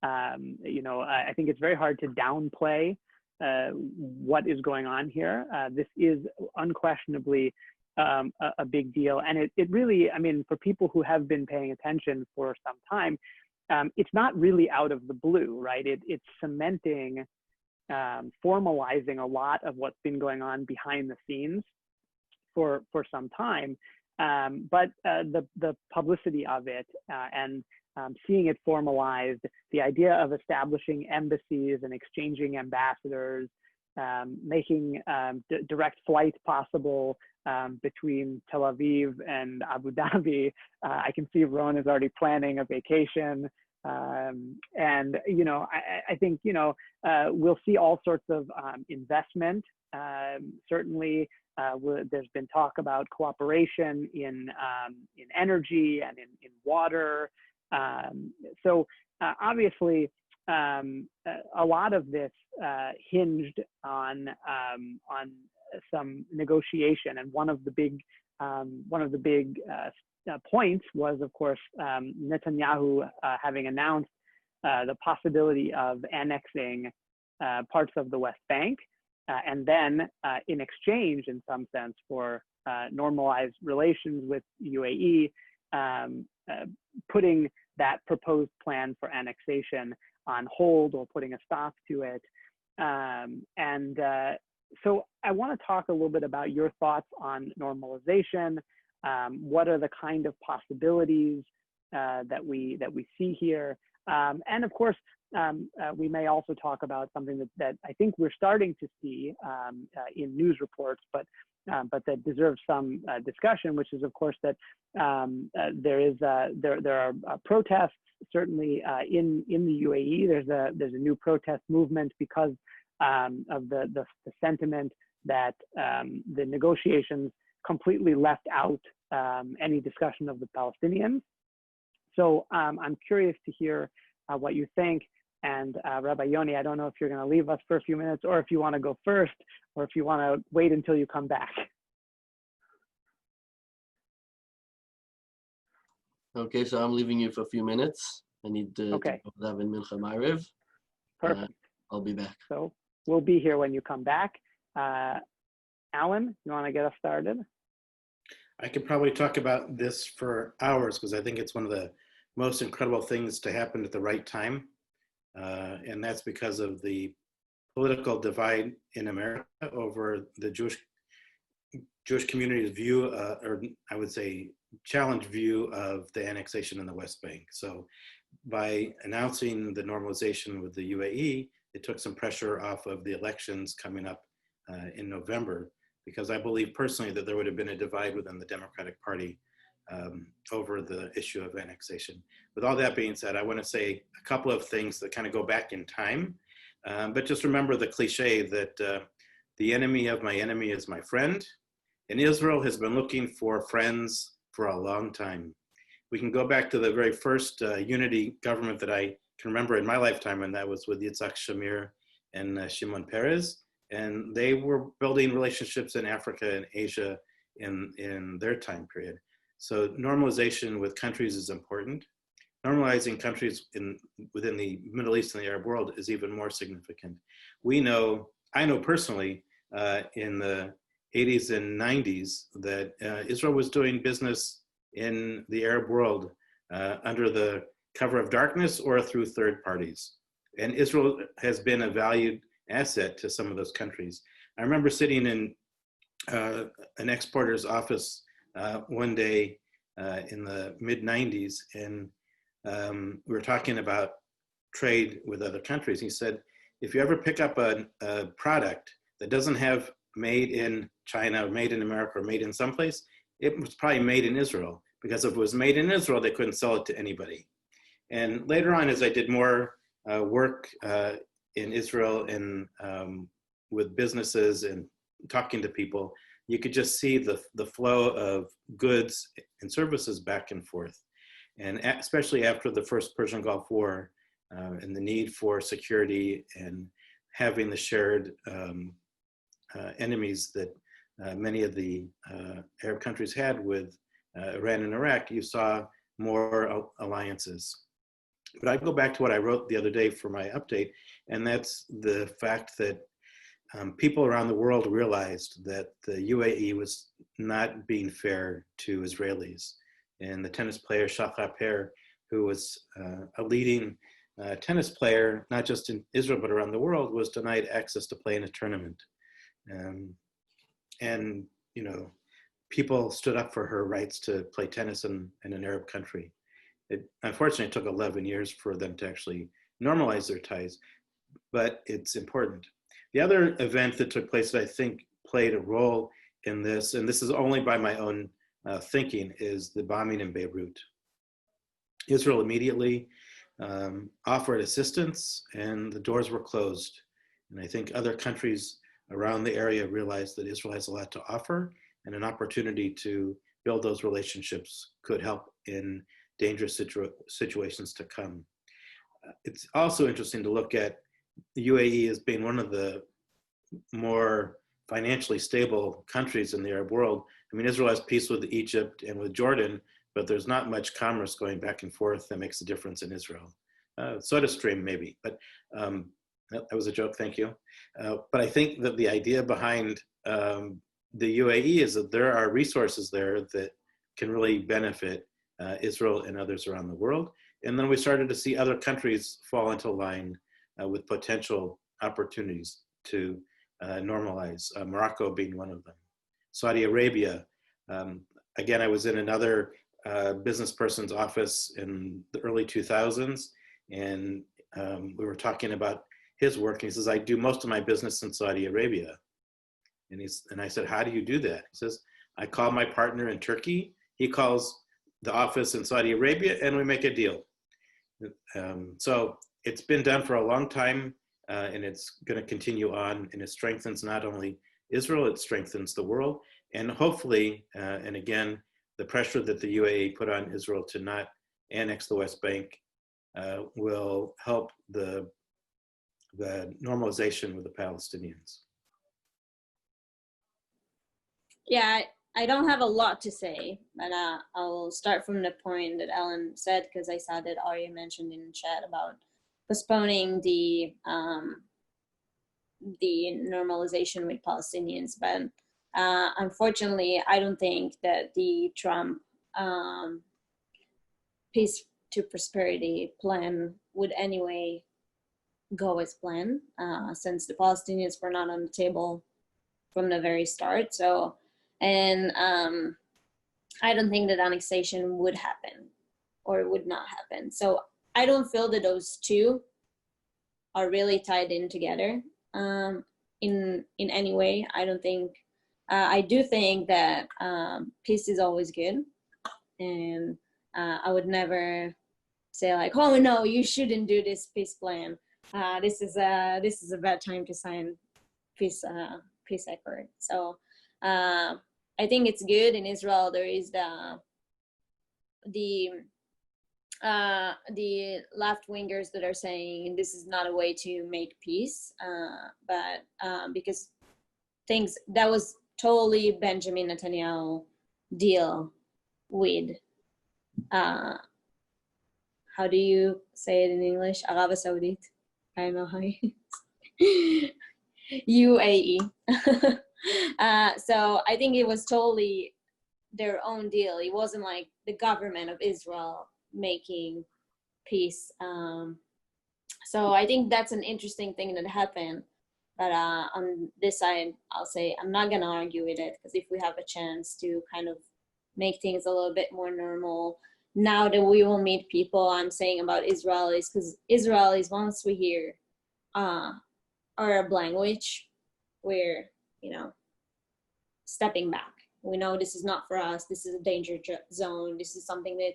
You know, I think it's very hard to downplay what is going on here. This is unquestionably a big deal. And it really, I mean, for people who have been paying attention for some time, it's not really out of the blue, right? It's cementing, formalizing a lot of what's been going on behind the scenes for some time. But the publicity of it and seeing it formalized, the idea of establishing embassies and exchanging ambassadors, making direct flights possible between Tel Aviv and Abu Dhabi. I can see Ron is already planning a vacation. And, you know, I think, you know, we'll see all sorts of investment. Certainly, there's been talk about cooperation in energy and in water. So obviously, a lot of this hinged on some negotiation, and one of the big points was, of course, Netanyahu having announced the possibility of annexing parts of the West Bank, and then in exchange, in some sense, for normalized relations with UAE, putting that proposed plan for annexation on hold or putting a stop to it. So I want to talk a little bit about your thoughts on normalization, What are the kind of possibilities that we see here? And of course, we may also talk about something that I think we're starting to see in news reports, but that deserves some discussion, which is, of course, that there are protests certainly in the UAE. There's a new protest movement because of the sentiment that the negotiations completely left out any discussion of the Palestinians. So I'm curious to hear what you think. And Rabbi Yoni, I don't know if you're going to leave us for a few minutes, or if you want to go first, or if you want to wait until you come back. Okay, so I'm leaving you for a few minutes. I need to Okay. go have in Mincha Ma'ariv. Perfect. I'll be back. So we'll be here when you come back. Alan, you want to get us started? I could probably talk about this for hours because I think it's one of the most incredible things to happen at the right time. And that's because of the political divide in America over the Jewish community's view, or I would say challenged view of the annexation in the West Bank. So by announcing the normalization with the UAE, it took some pressure off of the elections coming up in November, because I believe personally that there would have been a divide within the Democratic Party over the issue of annexation. With all that being said, I want to say a couple of things that kind of go back in time, but just remember the cliche that the enemy of my enemy is my friend, and Israel has been looking for friends for a long time. We can go back to the very first unity government that I can remember in my lifetime, and that was with Yitzhak Shamir and Shimon Peres, and they were building relationships in Africa and Asia in their time period. So normalization with countries is important. Normalizing countries within the Middle East and the Arab world is even more significant. I know personally in the 80s and 90s that Israel was doing business in the Arab world under the cover of darkness or through third parties. And Israel has been a valued asset to some of those countries. I remember sitting in an exporter's office one day in the mid 90s, and we were talking about trade with other countries. He said, if you ever pick up a product that doesn't have made in China or made in America or made in someplace, it was probably made in Israel, because if it was made in Israel, they couldn't sell it to anybody. And later on, as I did more work in Israel and with businesses and talking to people, you could just see the flow of goods and services back and forth. And especially after the first Persian Gulf War and the need for security and having the shared enemies that many of the Arab countries had with Iran and Iraq, you saw more alliances. But I go back to what I wrote the other day for my update, and that's the fact that people around the world realized that the UAE was not being fair to Israelis. And the tennis player Shlicha, who was a leading tennis player, not just in Israel, but around the world, was denied access to play in a tournament. And, you know, people stood up for her rights to play tennis in an Arab country. It unfortunately took 11 years for them to actually normalize their ties, but it's important. The other event that took place that I think played a role in this, and this is only by my own thinking, is the bombing in Beirut. Israel immediately offered assistance, and the doors were closed. And I think other countries around the area realized that Israel has a lot to offer, and an opportunity to build those relationships could help in dangerous situations to come. It's also interesting to look at the UAE as being one of the more financially stable countries in the Arab world. I mean, Israel has peace with Egypt and with Jordan, but there's not much commerce going back and forth that makes a difference in Israel. SodaStream maybe, but that was a joke, thank you. But I think that the idea behind the UAE is that there are resources there that can really benefit Israel and others around the world. And then we started to see other countries fall into line with potential opportunities to normalize, Morocco being one of them. Saudi Arabia, again, I was in another business person's office in the early 2000s, and we were talking about his work. And he says, I do most of my business in Saudi Arabia. And I said, how do you do that? He says, I call my partner in Turkey, he calls the office in Saudi Arabia, and we make a deal. So it's been done for a long time, and it's going to continue on, and it strengthens not only Israel, it strengthens the world, and hopefully, and again, the pressure that the UAE put on Israel to not annex the West Bank will help the normalization with the Palestinians. Yeah, I don't have a lot to say, but I'll start from the point that Ellen said, because I saw that Ari mentioned in the chat about postponing the normalization with Palestinians. But unfortunately, I don't think that the Trump peace to prosperity plan would anyway go as planned, since the Palestinians were not on the table from the very start. So, and I don't think that annexation would happen or would not happen. So I don't feel that those two are really tied in together in any way. I don't think, I do think that peace is always good. And I would never say like, oh no, you shouldn't do this peace plan. This is a bad time to sign peace accord. So I think it's good. In Israel, there is the left wingers that are saying this is not a way to make peace, but because things that was totally Benjamin Netanyahu deal with how do you say it in English? Arab Saudit. I don't know how you UAE. So I think it was totally their own deal. It wasn't like the government of Israel making peace. So I think that's an interesting thing that happened. But on this side, I'll say I'm not going to argue with it, because if we have a chance to kind of make things a little bit more normal, now that we will meet people, I'm saying about Israelis, because Israelis, once we hear Arab language, we're, stepping back. We know this is not for us. This is a danger zone. This is something that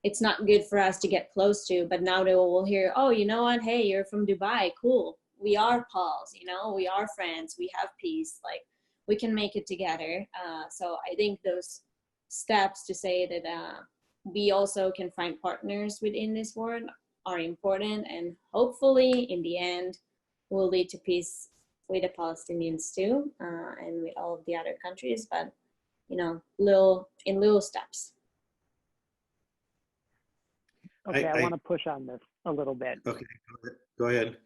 it's not good for us to get close to. But now they will hear, oh, you know what? Hey, you're from Dubai. Cool. We are pals, we are friends. We have peace. Like, we can make it together. So I think those steps to say that we also can find partners within this world are important, and hopefully in the end will lead to peace with the Palestinians too, and with all of the other countries, but little steps. Okay, I want to push on this a little bit. Okay, go ahead.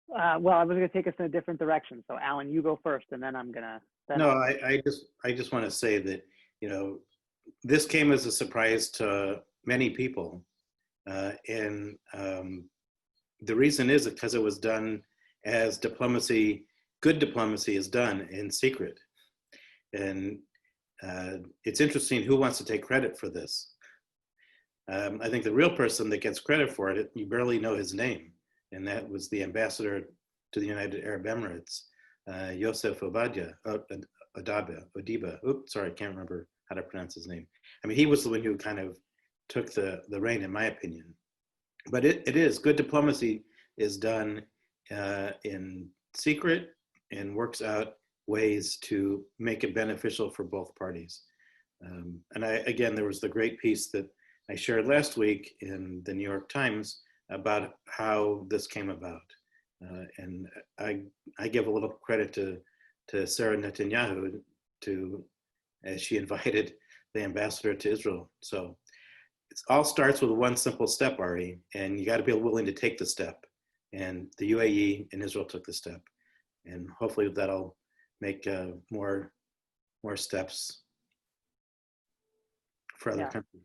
Well, I was going to take us in a different direction. So, Alan, you go first, and then I'm gonna. I just want to say that this came as a surprise to many people, and the reason is because it was done as good diplomacy is done in secret, and it's interesting who wants to take credit for this. I think the real person that gets credit for it, you barely know his name. And that was the ambassador to the United Arab Emirates, Yosef Odiba. Oops, sorry, I can't remember how to pronounce his name. I mean, he was the one who kind of took the reign, in my opinion. But it is, good diplomacy is done in secret and works out ways to make it beneficial for both parties. And again, there was the great piece that I shared last week in the New York Times about how this came about. And I give a little credit to Sarah Netanyahu as she invited the ambassador to Israel. So it all starts with one simple step, Ari, and you got to be willing to take the step. And the UAE and Israel took the step. And hopefully that'll make more steps for other countries.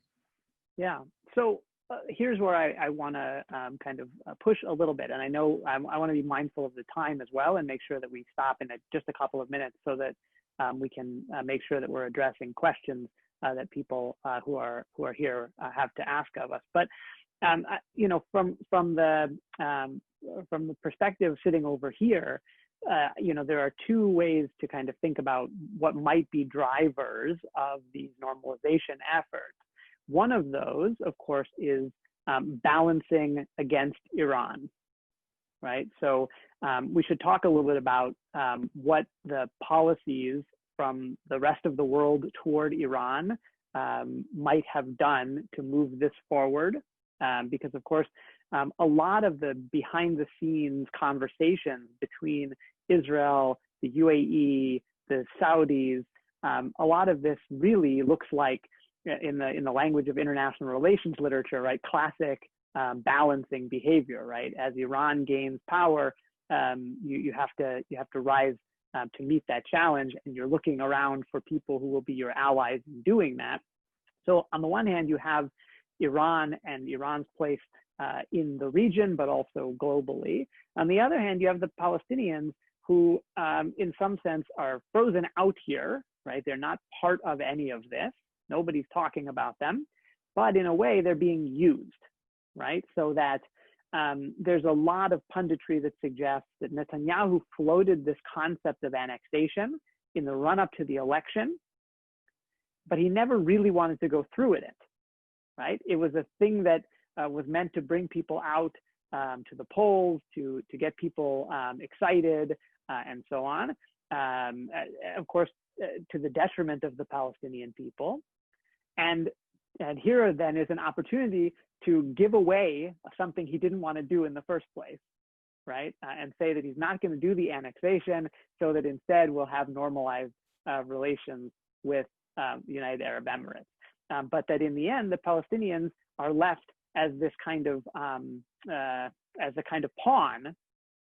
Yeah, so here's where I want to kind of push a little bit. And I know I want to be mindful of the time as well and make sure that we stop in just a couple of minutes so that we can make sure that we're addressing questions that people who are here have to ask of us. But you know, from the perspective sitting over here, you know, there are two ways to kind of think about what might be drivers of these normalization efforts. One of those, of course, is balancing against Iran, right? So we should talk a little bit about what the policies from the rest of the world toward Iran might have done to move this forward. Because of course, a lot of the behind the scenes conversations between Israel, the UAE, the Saudis, a lot of this really looks like, in the language of international relations literature, right, classic balancing behavior, right? As Iran gains power, you have to rise to meet that challenge, and you're looking around for people who will be your allies in doing that. So on the one hand, you have Iran and Iran's place in the region, but also globally. On the other hand, you have the Palestinians who, in some sense, are frozen out here, right? They're not part of any of this. Nobody's talking about them, but in a way, they're being used, right? So that there's a lot of punditry that suggests that Netanyahu floated this concept of annexation in the run-up to the election, but he never really wanted to go through with it, right? It was a thing that was meant to bring people out to the polls, to get people excited, and so on. Of course, to the detriment of the Palestinian people. And here then is an opportunity to give away something he didn't want to do in the first place, right? And say that he's not going to do the annexation, so that instead we'll have normalized relations with the United Arab Emirates. But that in the end, the Palestinians are left as this kind of, as a kind of pawn,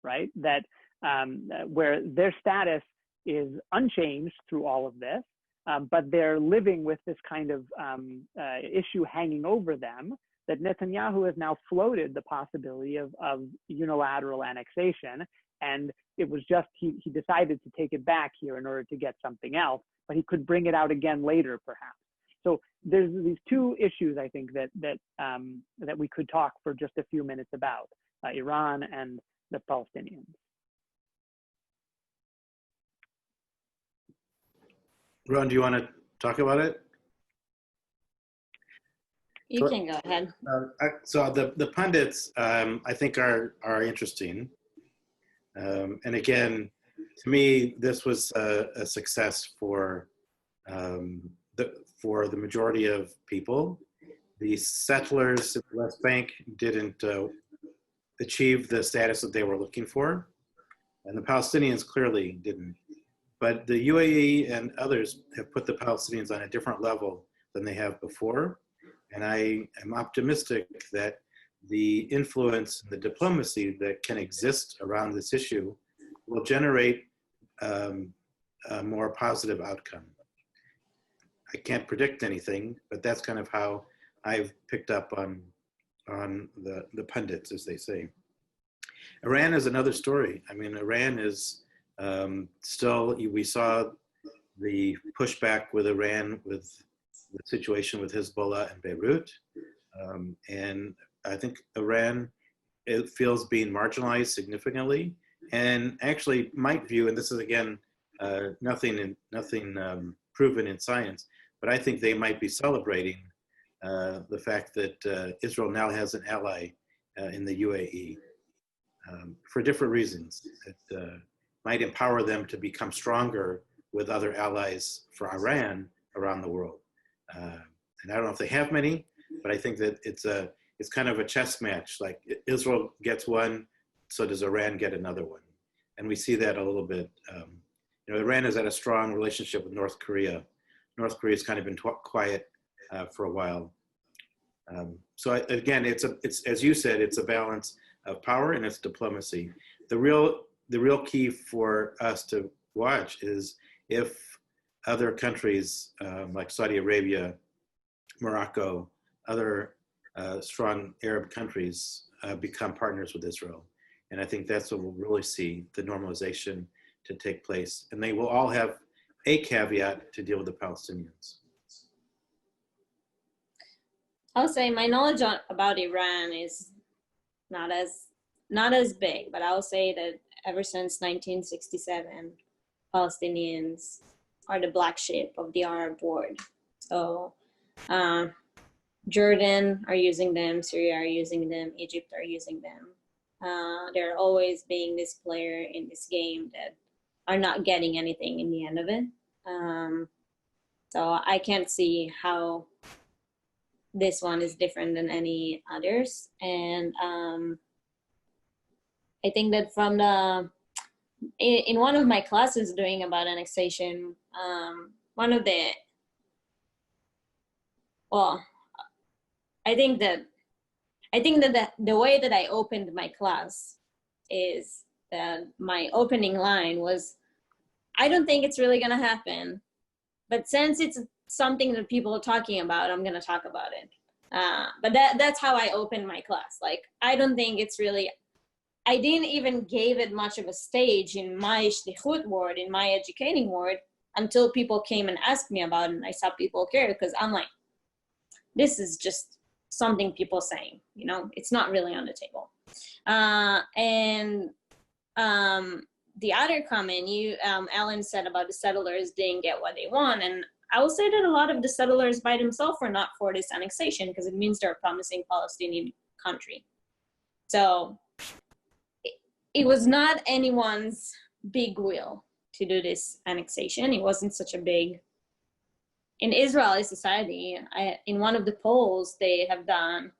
right? That where their status is unchanged through all of this, but they're living with this kind of issue hanging over them, that Netanyahu has now floated the possibility of unilateral annexation. And it was just, he decided to take it back here in order to get something else, but he could bring it out again later, perhaps. So there's these two issues, I think, that we could talk for just a few minutes about, Iran and the Palestinians. Ron, do you want to talk about it? You can go ahead. So the pundits, I think, are interesting. And again, to me, this was a success for the majority of people. The settlers in the West Bank didn't achieve the status that they were looking for, and the Palestinians clearly didn't. But the UAE and others have put the Palestinians on a different level than they have before. And I am optimistic that the influence and the diplomacy that can exist around this issue will generate a more positive outcome. I can't predict anything, but that's kind of how I've picked up on the pundits, as they say. Iran is another story. I mean, Iran is still, we saw the pushback with Iran with the situation with Hezbollah and Beirut. And I think Iran, it feels being marginalized significantly. And actually might view, and this is again, nothing proven in science, but I think they might be celebrating the fact that Israel now has an ally in the UAE for different reasons. It might empower them to become stronger with other allies for Iran around the world. And I don't know if they have many, but I think that it's kind of a chess match. Like Israel gets one, so does Iran get another one? And we see that a little bit. You know, Iran has had a strong relationship with North Korea. North Korea's kind of been quiet for a while. So again, it's as you said, it's a balance of power and it's diplomacy. The real key for us to watch is if other countries like Saudi Arabia, Morocco, other strong Arab countries become partners with Israel. And I think that's what we'll really see, the normalization to take place. And they will all have a caveat to deal with the Palestinians. I'll say my knowledge about Iran is not as big, but I'll say that ever since 1967, Palestinians are the black sheep of the Arab world. So Jordan are using them, Syria are using them, Egypt are using them. They're always being this player in this game that are not getting anything in the end of it. So I can't see how this one is different than any others. And I think that from in one of my classes doing about annexation, I think that the way that I opened my class is that my opening line was, I don't think it's really gonna happen, but since it's something that people are talking about, I'm gonna talk about it. But that's how I opened my class. Like, I don't think it's really, I didn't even give it much of a stage in my shlichut word, in my educating word, until people came and asked me about it, and I saw people care, because I'm like, this is just something people saying, you know, it's not really on the table. The other comment Alan said about the settlers didn't get what they want, and I will say that a lot of the settlers by themselves were not for this annexation, because it means they're promising Palestinian country. So it was not anyone's big will to do this annexation. It wasn't such a big, in Israeli society, in one of the polls they have done,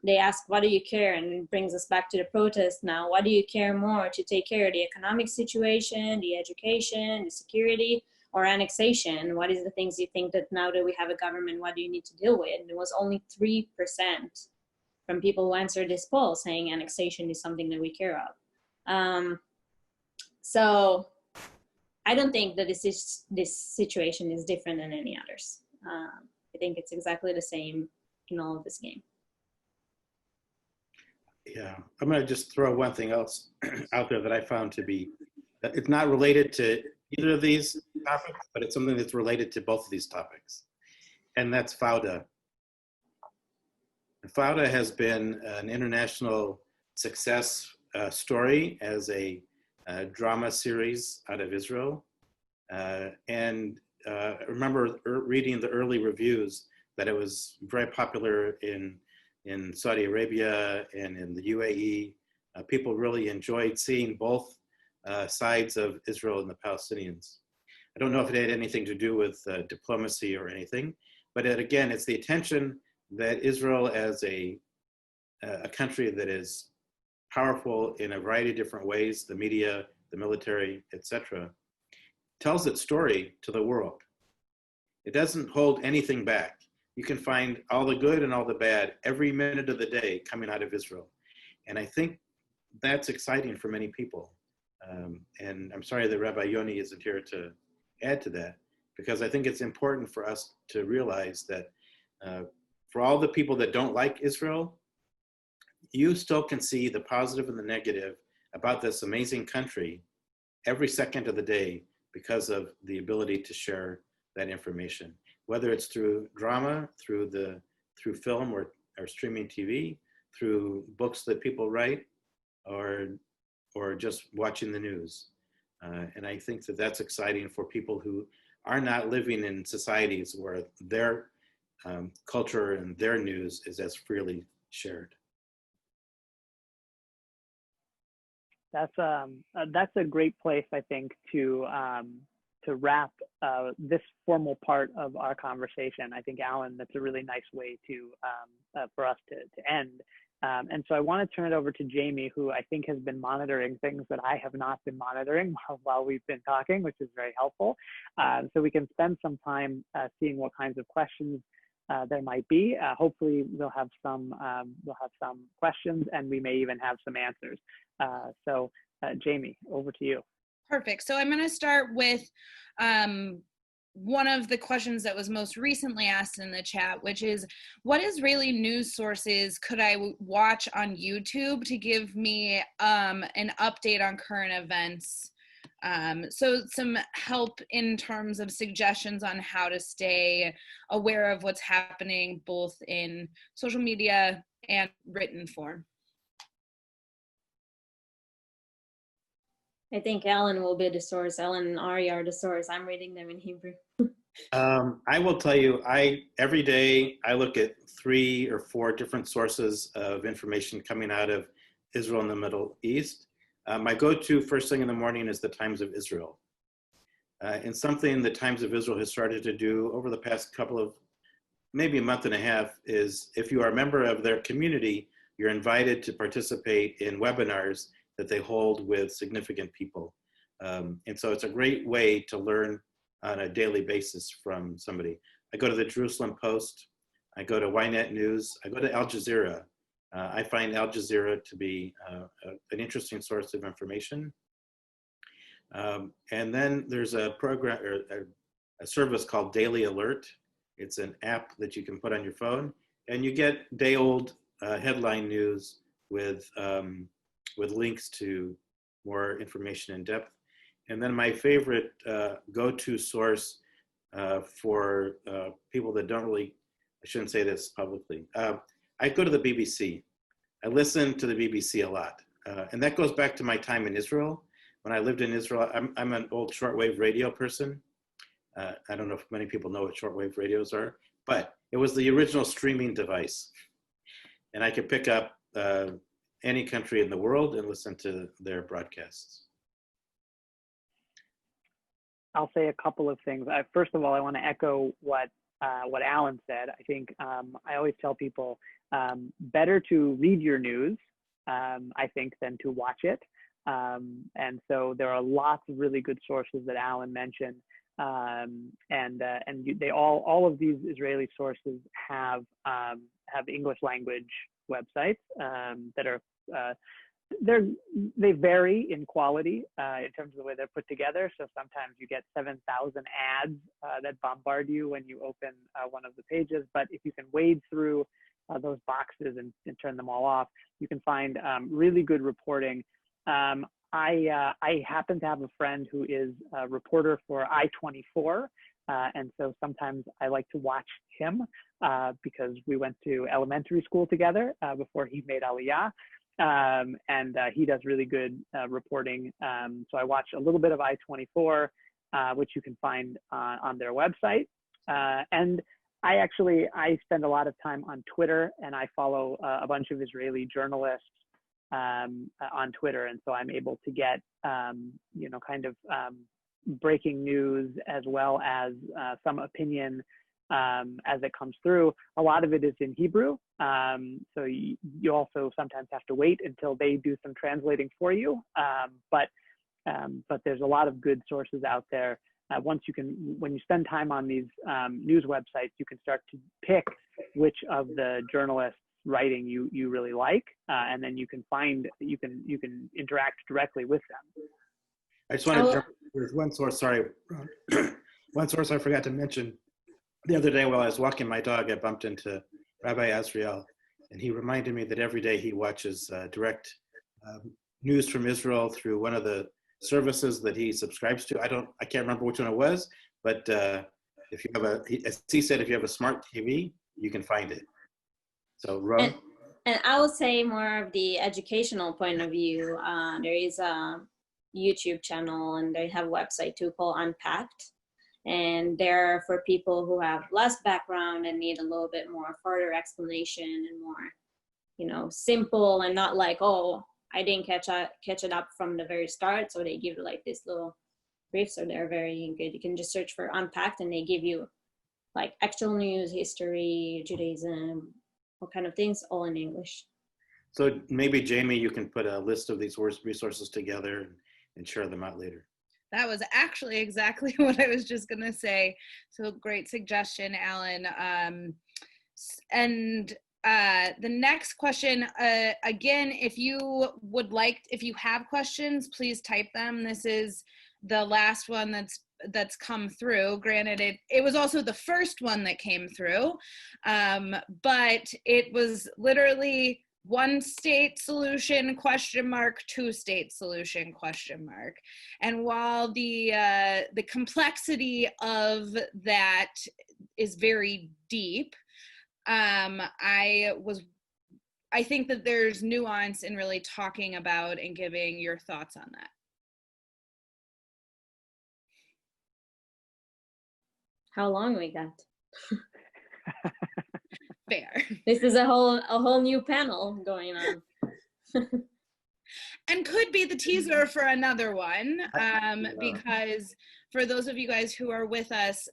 they ask, what do you care? And it brings us back to the protest now. What do you care more, to take care of the economic situation, the education, the security, or annexation? What is the things you think that now that we have a government, what do you need to deal with? And there was only 3% from people who answered this poll saying annexation is something that we care of. So I don't think that this situation is different than any others. I think it's exactly the same in all of this game. Yeah, I'm going to just throw one thing else out there that I found to be, it's not related to either of these topics, but it's something that's related to both of these topics, and that's Fauda. Fauda has been an international success story as a drama series out of Israel. And I remember reading the early reviews that it was very popular in Saudi Arabia and in the UAE. People really enjoyed seeing both sides of Israel and the Palestinians. I don't know if it had anything to do with diplomacy or anything, but again, it's the attention that Israel as a country that is powerful in a variety of different ways, the media, the military, etc., tells its story to the world. It doesn't hold anything back. You can find all the good and all the bad every minute of the day coming out of Israel. And I think that's exciting for many people. And I'm sorry that Rabbi Yoni isn't here to add to that, because I think it's important for us to realize that for all the people that don't like Israel, you still can see the positive and the negative about this amazing country every second of the day because of the ability to share that information, whether it's through drama, through film or streaming TV, through books that people write, or just watching the news. And I think that that's exciting for people who are not living in societies where their culture and their news is as freely shared. That's a great place, I think, to wrap this formal part of our conversation. I think, Alan, that's a really nice way to for us to end. And so I want to turn it over to Jamie, who I think has been monitoring things that I have not been monitoring while we've been talking, which is very helpful. So we can spend some time seeing what kinds of questions there might be. Hopefully we'll have some questions, and we may even have some answers. So Jamie, over to you. Perfect. So I'm going to start with one of the questions that was most recently asked in the chat, which is, what Israeli news sources could I watch on YouTube to give me an update on current events So some help in terms of suggestions on how to stay aware of what's happening both in social media and written form. I think Alan will be the source. Alan and Ari are the source. I'm reading them in Hebrew. I will tell you, every day I look at 3 or 4 different sources of information coming out of Israel and the Middle East. My go-to first thing in the morning is the Times of Israel. And something the Times of Israel has started to do over the past couple of, maybe a month and a half, is if you are a member of their community, you're invited to participate in webinars that they hold with significant people. And so it's a great way to learn on a daily basis from somebody. I go to the Jerusalem Post, I go to Ynet News, I go to Al Jazeera. I find Al Jazeera to be an interesting source of information. And then there's a program, or a service called Daily Alert. It's an app that you can put on your phone, and you get day-old headline news with links to more information in depth. And then my favorite go-to source for people that don't really, I shouldn't say this publicly, I go to the BBC. I listen to the BBC a lot. And that goes back to my time in Israel. When I lived in Israel, I'm an old shortwave radio person. I don't know if many people know what shortwave radios are, but it was the original streaming device. And I could pick up any country in the world and listen to their broadcasts. I'll say a couple of things. First of all, I want to echo what Alan said. I think I always tell people better to read your news, I think, than to watch it. And so there are lots of really good sources that Alan mentioned, and they all of these Israeli sources have English language websites that are they vary in quality in terms of the way they're put together. So sometimes you get 7,000 ads that bombard you when you open one of the pages. But if you can wade through those boxes and turn them all off, you can find really good reporting. I happen to have a friend who is a reporter for I-24. And so sometimes I like to watch him because we went to elementary school together before he made Aliyah. And he does really good reporting. So I watch a little bit of I-24, which you can find on their website. And I spend a lot of time on Twitter, and I follow a bunch of Israeli journalists on Twitter. And so I'm able to get, breaking news as well as some opinion as it comes through. A lot of it is in Hebrew. So you also sometimes have to wait until they do some translating for you. But there's a lot of good sources out there. When you spend time on these news websites, you can start to pick which of the journalists writing you really like, and then you can interact directly with them. I just wanted to jump, there's one source, sorry, one source I forgot to mention. The other day while I was walking my dog, I bumped into Rabbi Azriel, and he reminded me that every day he watches direct news from Israel through one of the services that he subscribes to. I can't remember which one it was, but if you have as he said, if you have a smart TV, you can find it. So, Ron? And I would say more of the educational point of view. There is a YouTube channel, and they have a website too called Unpacked. And they're for people who have less background and need a little bit more further explanation and more, simple, and not like, oh, I didn't catch it up from the very start. So they give you like this little brief. So they're very good. You can just search for Unpacked, and they give you like actual news, history, Judaism, all kind of things, all in English. So maybe Jamie, you can put a list of these resources together and share them out later. That was actually exactly what I was just going to say. So great suggestion, Alan. And the next question, again, if you have questions, please type them. This is the last one that's come through. Granted, it was also the first one that came through, but it was literally one state solution, question mark, two state solution, question mark. And while the complexity of that is very deep, I think that there's nuance in really talking about and giving your thoughts on that. How long we got? Fair. This is a whole new panel going on. And could be the teaser for another one, because for those of you guys who are with us,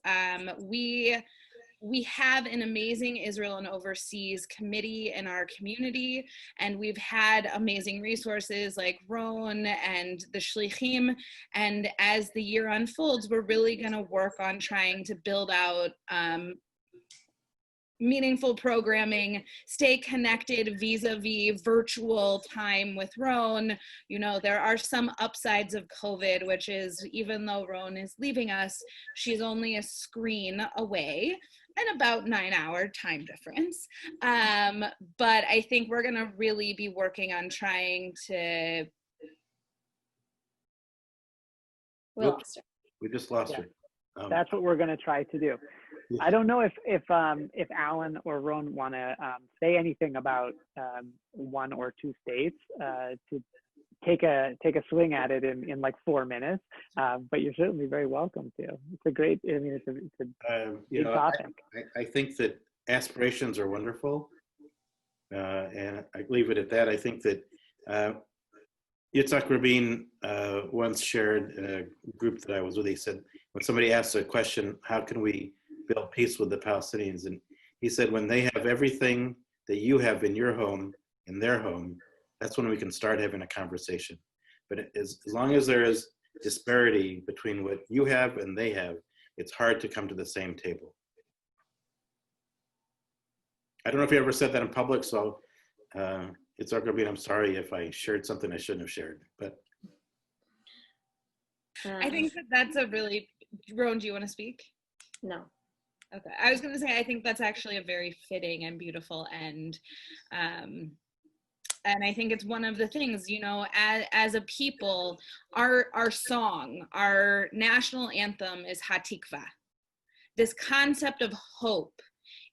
we have an amazing Israel and Overseas committee in our community, and we've had amazing resources like Ron and the Shlichim, and as the year unfolds, we're really going to work on trying to build out meaningful programming, stay connected vis-a-vis virtual time with Roan. You know, there are some upsides of COVID, which is even though Roan is leaving us, she's only a screen away and about 9-hour time difference. But I think we're gonna really be working on trying to. We just lost her. That's what we're gonna try to do. I don't know if Alan or Ron want to say anything about one or two states to take a swing at it in like 4 minutes, but you're certainly very welcome to. It's a great. I mean, it's a big topic. I think that aspirations are wonderful, and I leave it at that. I think that Yitzhak Rabin once shared in a group that I was with. He said, when somebody asks a question, how can we build peace with the Palestinians? And he said, when they have everything that you have in your home, in their home, that's when we can start having a conversation. But as long as there is disparity between what you have and they have, it's hard to come to the same table. I don't know if you ever said that in public, so it's Rabin, I'm sorry if I shared something I shouldn't have shared, but. I think that's a really, Ron, do you want to speak? No. Okay, I was going to say, I think that's actually a very fitting and beautiful end. And I think it's one of the things, you know, as a people, our song, our national anthem is Hatikva. This concept of hope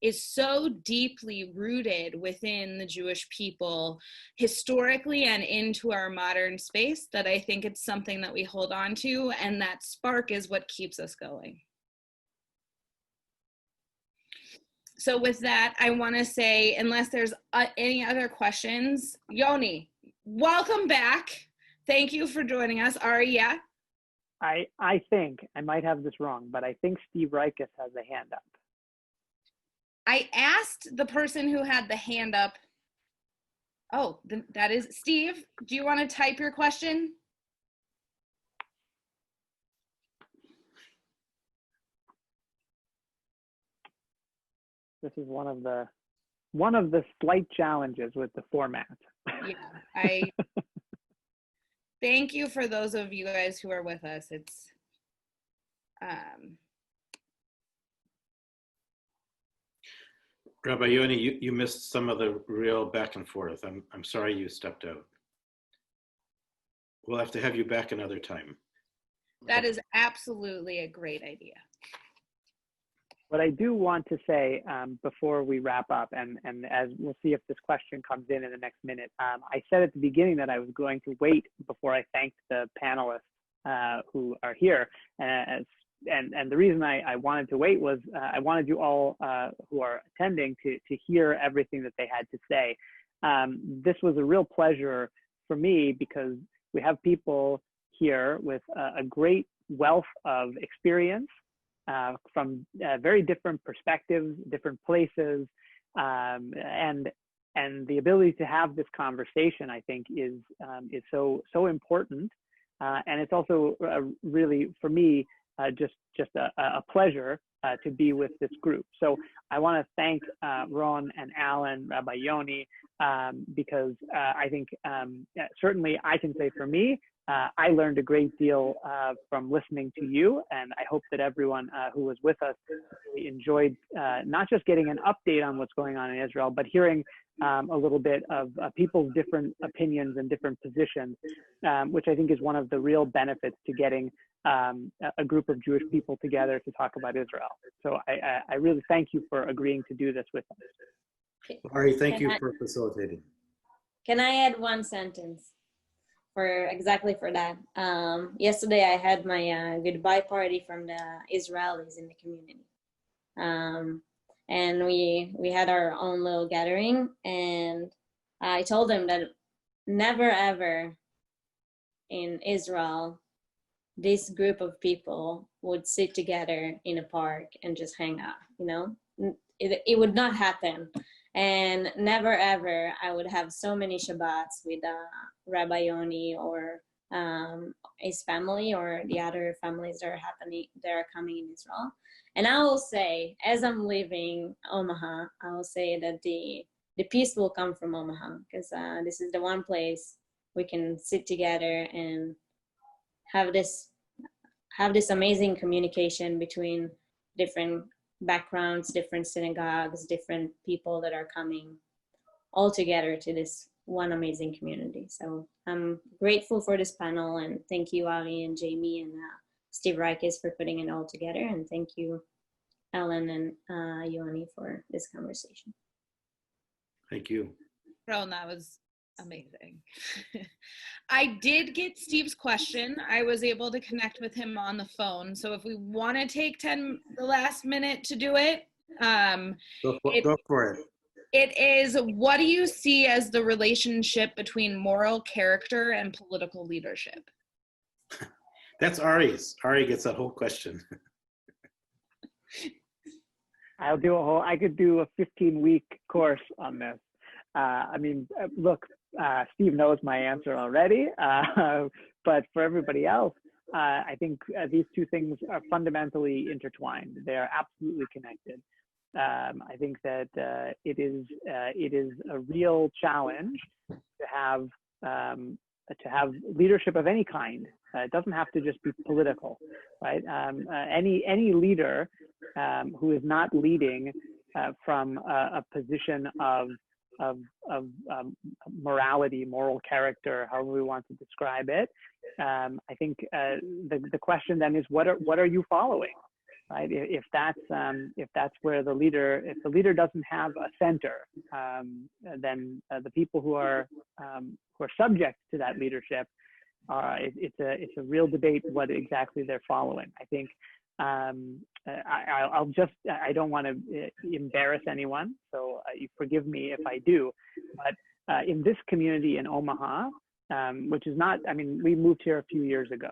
is so deeply rooted within the Jewish people historically and into our modern space that I think it's something that we hold on to, and that spark is what keeps us going. So with that, I want to say, unless there's any other questions, Yoni, welcome back. Thank you for joining us. Ari, yeah? I think, I might have this wrong, but I think Steve Reikus has a hand up. I asked the person who had the hand up. Oh, that is Steve. Do you want to type your question? This is one of the slight challenges with the format. Yeah, I thank you for those of you guys who are with us. It's Rabbi Yoni, you missed some of the real back and forth. I'm sorry you stepped out. We'll have to have you back another time. That is absolutely a great idea. What I do want to say before we wrap up, and as we'll see if this question comes in the next minute, I said at the beginning that I was going to wait before I thanked the panelists who are here. And the reason I wanted to wait was I wanted you all who are attending to hear everything that they had to say. This was a real pleasure for me because we have people here with a great wealth of experience from very different perspectives, different places, and the ability to have this conversation, I think, is so important, and it's also really for me just a pleasure to be with this group. So I want to thank Ron and Alan, Rabbi Yoni, because I think certainly I can say for me, I learned a great deal from listening to you, and I hope that everyone who was with us really enjoyed not just getting an update on what's going on in Israel, but hearing a little bit of people's different opinions and different positions, which I think is one of the real benefits to getting a group of Jewish people together to talk about Israel. So I really thank you for agreeing to do this with us. Ari, thank you for facilitating. Can I add one sentence exactly for that? Yesterday I had my goodbye party from the Israelis in the community. And we had our own little gathering, and I told them that never ever in Israel this group of people would sit together in a park and just hang out, you know? It would not happen. And never ever I would have so many Shabbats with Rabbi Yoni or his family or the other families that are coming in Israel. And I will say, as I'm leaving Omaha, I will say that the peace will come from Omaha, because this is the one place we can sit together and have this amazing communication between different backgrounds, different synagogues, different people that are coming all together to this one amazing community. So I'm grateful for this panel, and thank you, Ari and Jamie and Steve Rikes for putting it all together, and thank you, Ellen and Yoni, for this conversation. Thank you. Ron, that was amazing. I did get Steve's question. I was able to connect with him on the phone. So if we want to take the last minute to do it, Go for it. It is, what do you see as the relationship between moral character and political leadership? That's Ari's. Ari gets that whole question. I could do a 15-week course on this. Look, Steve knows my answer already, but for everybody else, I think these two things are fundamentally intertwined. They are absolutely connected. I think that it is a real challenge to have leadership of any kind. It doesn't have to just be political, right? Any leader who is not leading from a position of morality, moral character, however we want to describe it. I think the question then is, what are you following, right? If that's where if the leader doesn't have a center, then the people who are subject to that leadership, it's a real debate what exactly they're following. I think I don't want to embarrass anyone, so you forgive me if I do, but in this community in Omaha, which is not, we moved here a few years ago,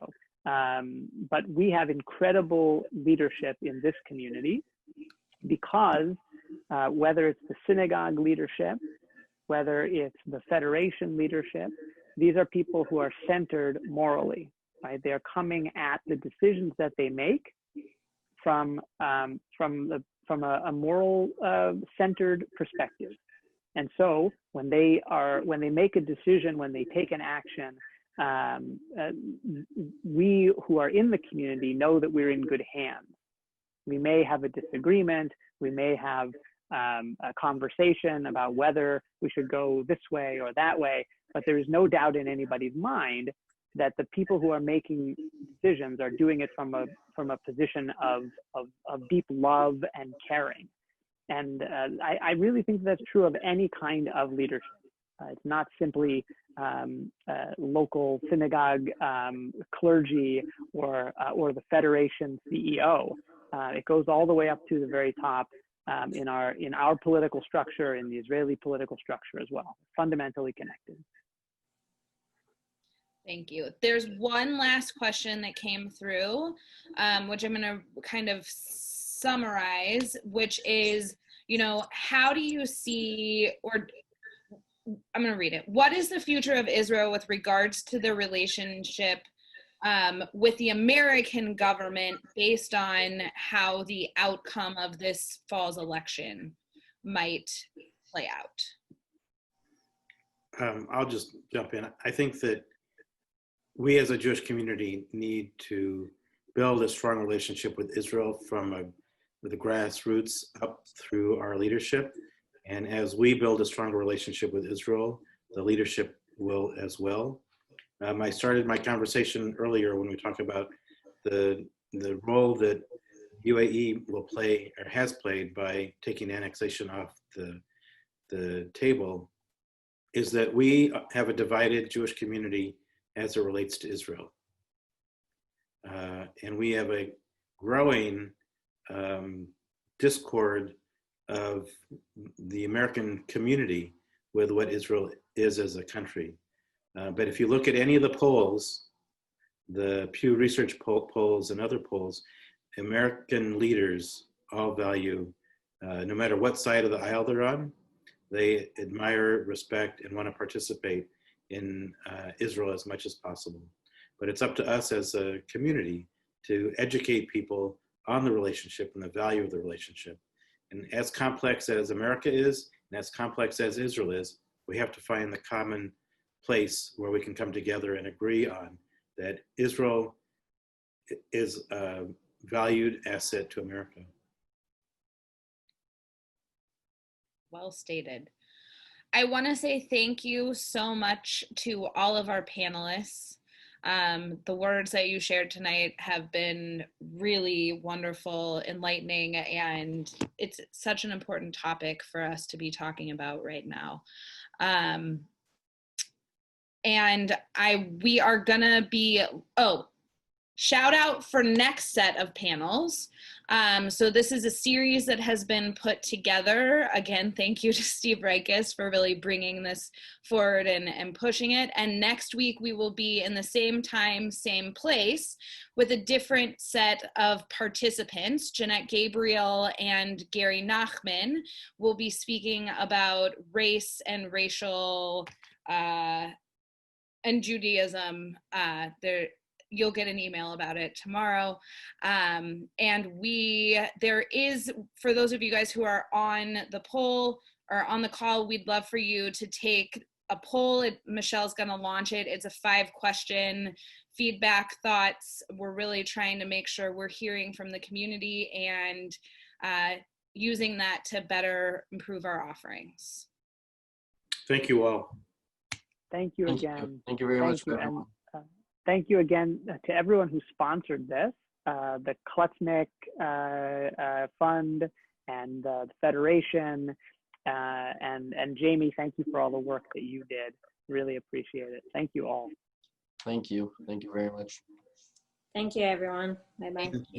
but we have incredible leadership in this community because whether it's the synagogue leadership, whether it's the federation leadership, these are people who are centered morally, right? They're coming at the decisions that they make from a moral centered perspective. And so when they make a decision, when they take an action, we who are in the community know that we're in good hands. We may have a disagreement, we may have a conversation about whether we should go this way or that way, but there is no doubt in anybody's mind that the people who are making decisions are doing it from a position of deep love and caring. And I really think that's true of any kind of leadership. It's not simply local synagogue clergy or the federation CEO. It goes all the way up to the very top in our political structure, in the Israeli political structure as well. Fundamentally connected. Thank you. There's one last question that came through, which I'm going to kind of summarize, which is, how do you see, or I'm going to read it. What is the future of Israel with regards to the relationship with the American government based on how the outcome of this fall's election might play out? I'll just jump in. I think that we as a Jewish community need to build a strong relationship with Israel from the grassroots up through our leadership. And as we build a stronger relationship with Israel, the leadership will as well. I started my conversation earlier when we talked about the role that UAE will play or has played by taking annexation off the table, is that we have a divided Jewish community as it relates to Israel. And we have a growing discord of the American community with what Israel is as a country. But if you look at any of the polls, the Pew Research polls and other polls, American leaders all value, no matter what side of the aisle they're on, they admire, respect, and want to participate in Israel as much as possible. But it's up to us as a community to educate people on the relationship and the value of the relationship. And as complex as America is, and as complex as Israel is, we have to find the common place where we can come together and agree on that Israel is a valued asset to America. Well stated. I want to say thank you so much to all of our panelists. The words that you shared tonight have been really wonderful, enlightening, and it's such an important topic for us to be talking about right now. And we are gonna be, shout out for next set of panels. So this is a series that has been put together. Again, thank you to Steve Reiches for really bringing this forward and pushing it. And next week we will be in the same time, same place with a different set of participants. Jeanette Gabriel and Gary Nachman will be speaking about race and racial and Judaism. You'll get an email about it tomorrow. And there is, for those of you guys who are on the poll or on the call, we'd love for you to take a poll. Michelle's gonna launch it. It's a 5-question feedback, thoughts. We're really trying to make sure we're hearing from the community and using that to better improve our offerings. Thank you all. Thank you again. Thank you very much. And thank you again to everyone who sponsored this, the Klutznick Fund and the Federation. And Jamie, thank you for all the work that you did. Really appreciate it. Thank you all. Thank you. Thank you very much. Thank you, everyone. Bye-bye.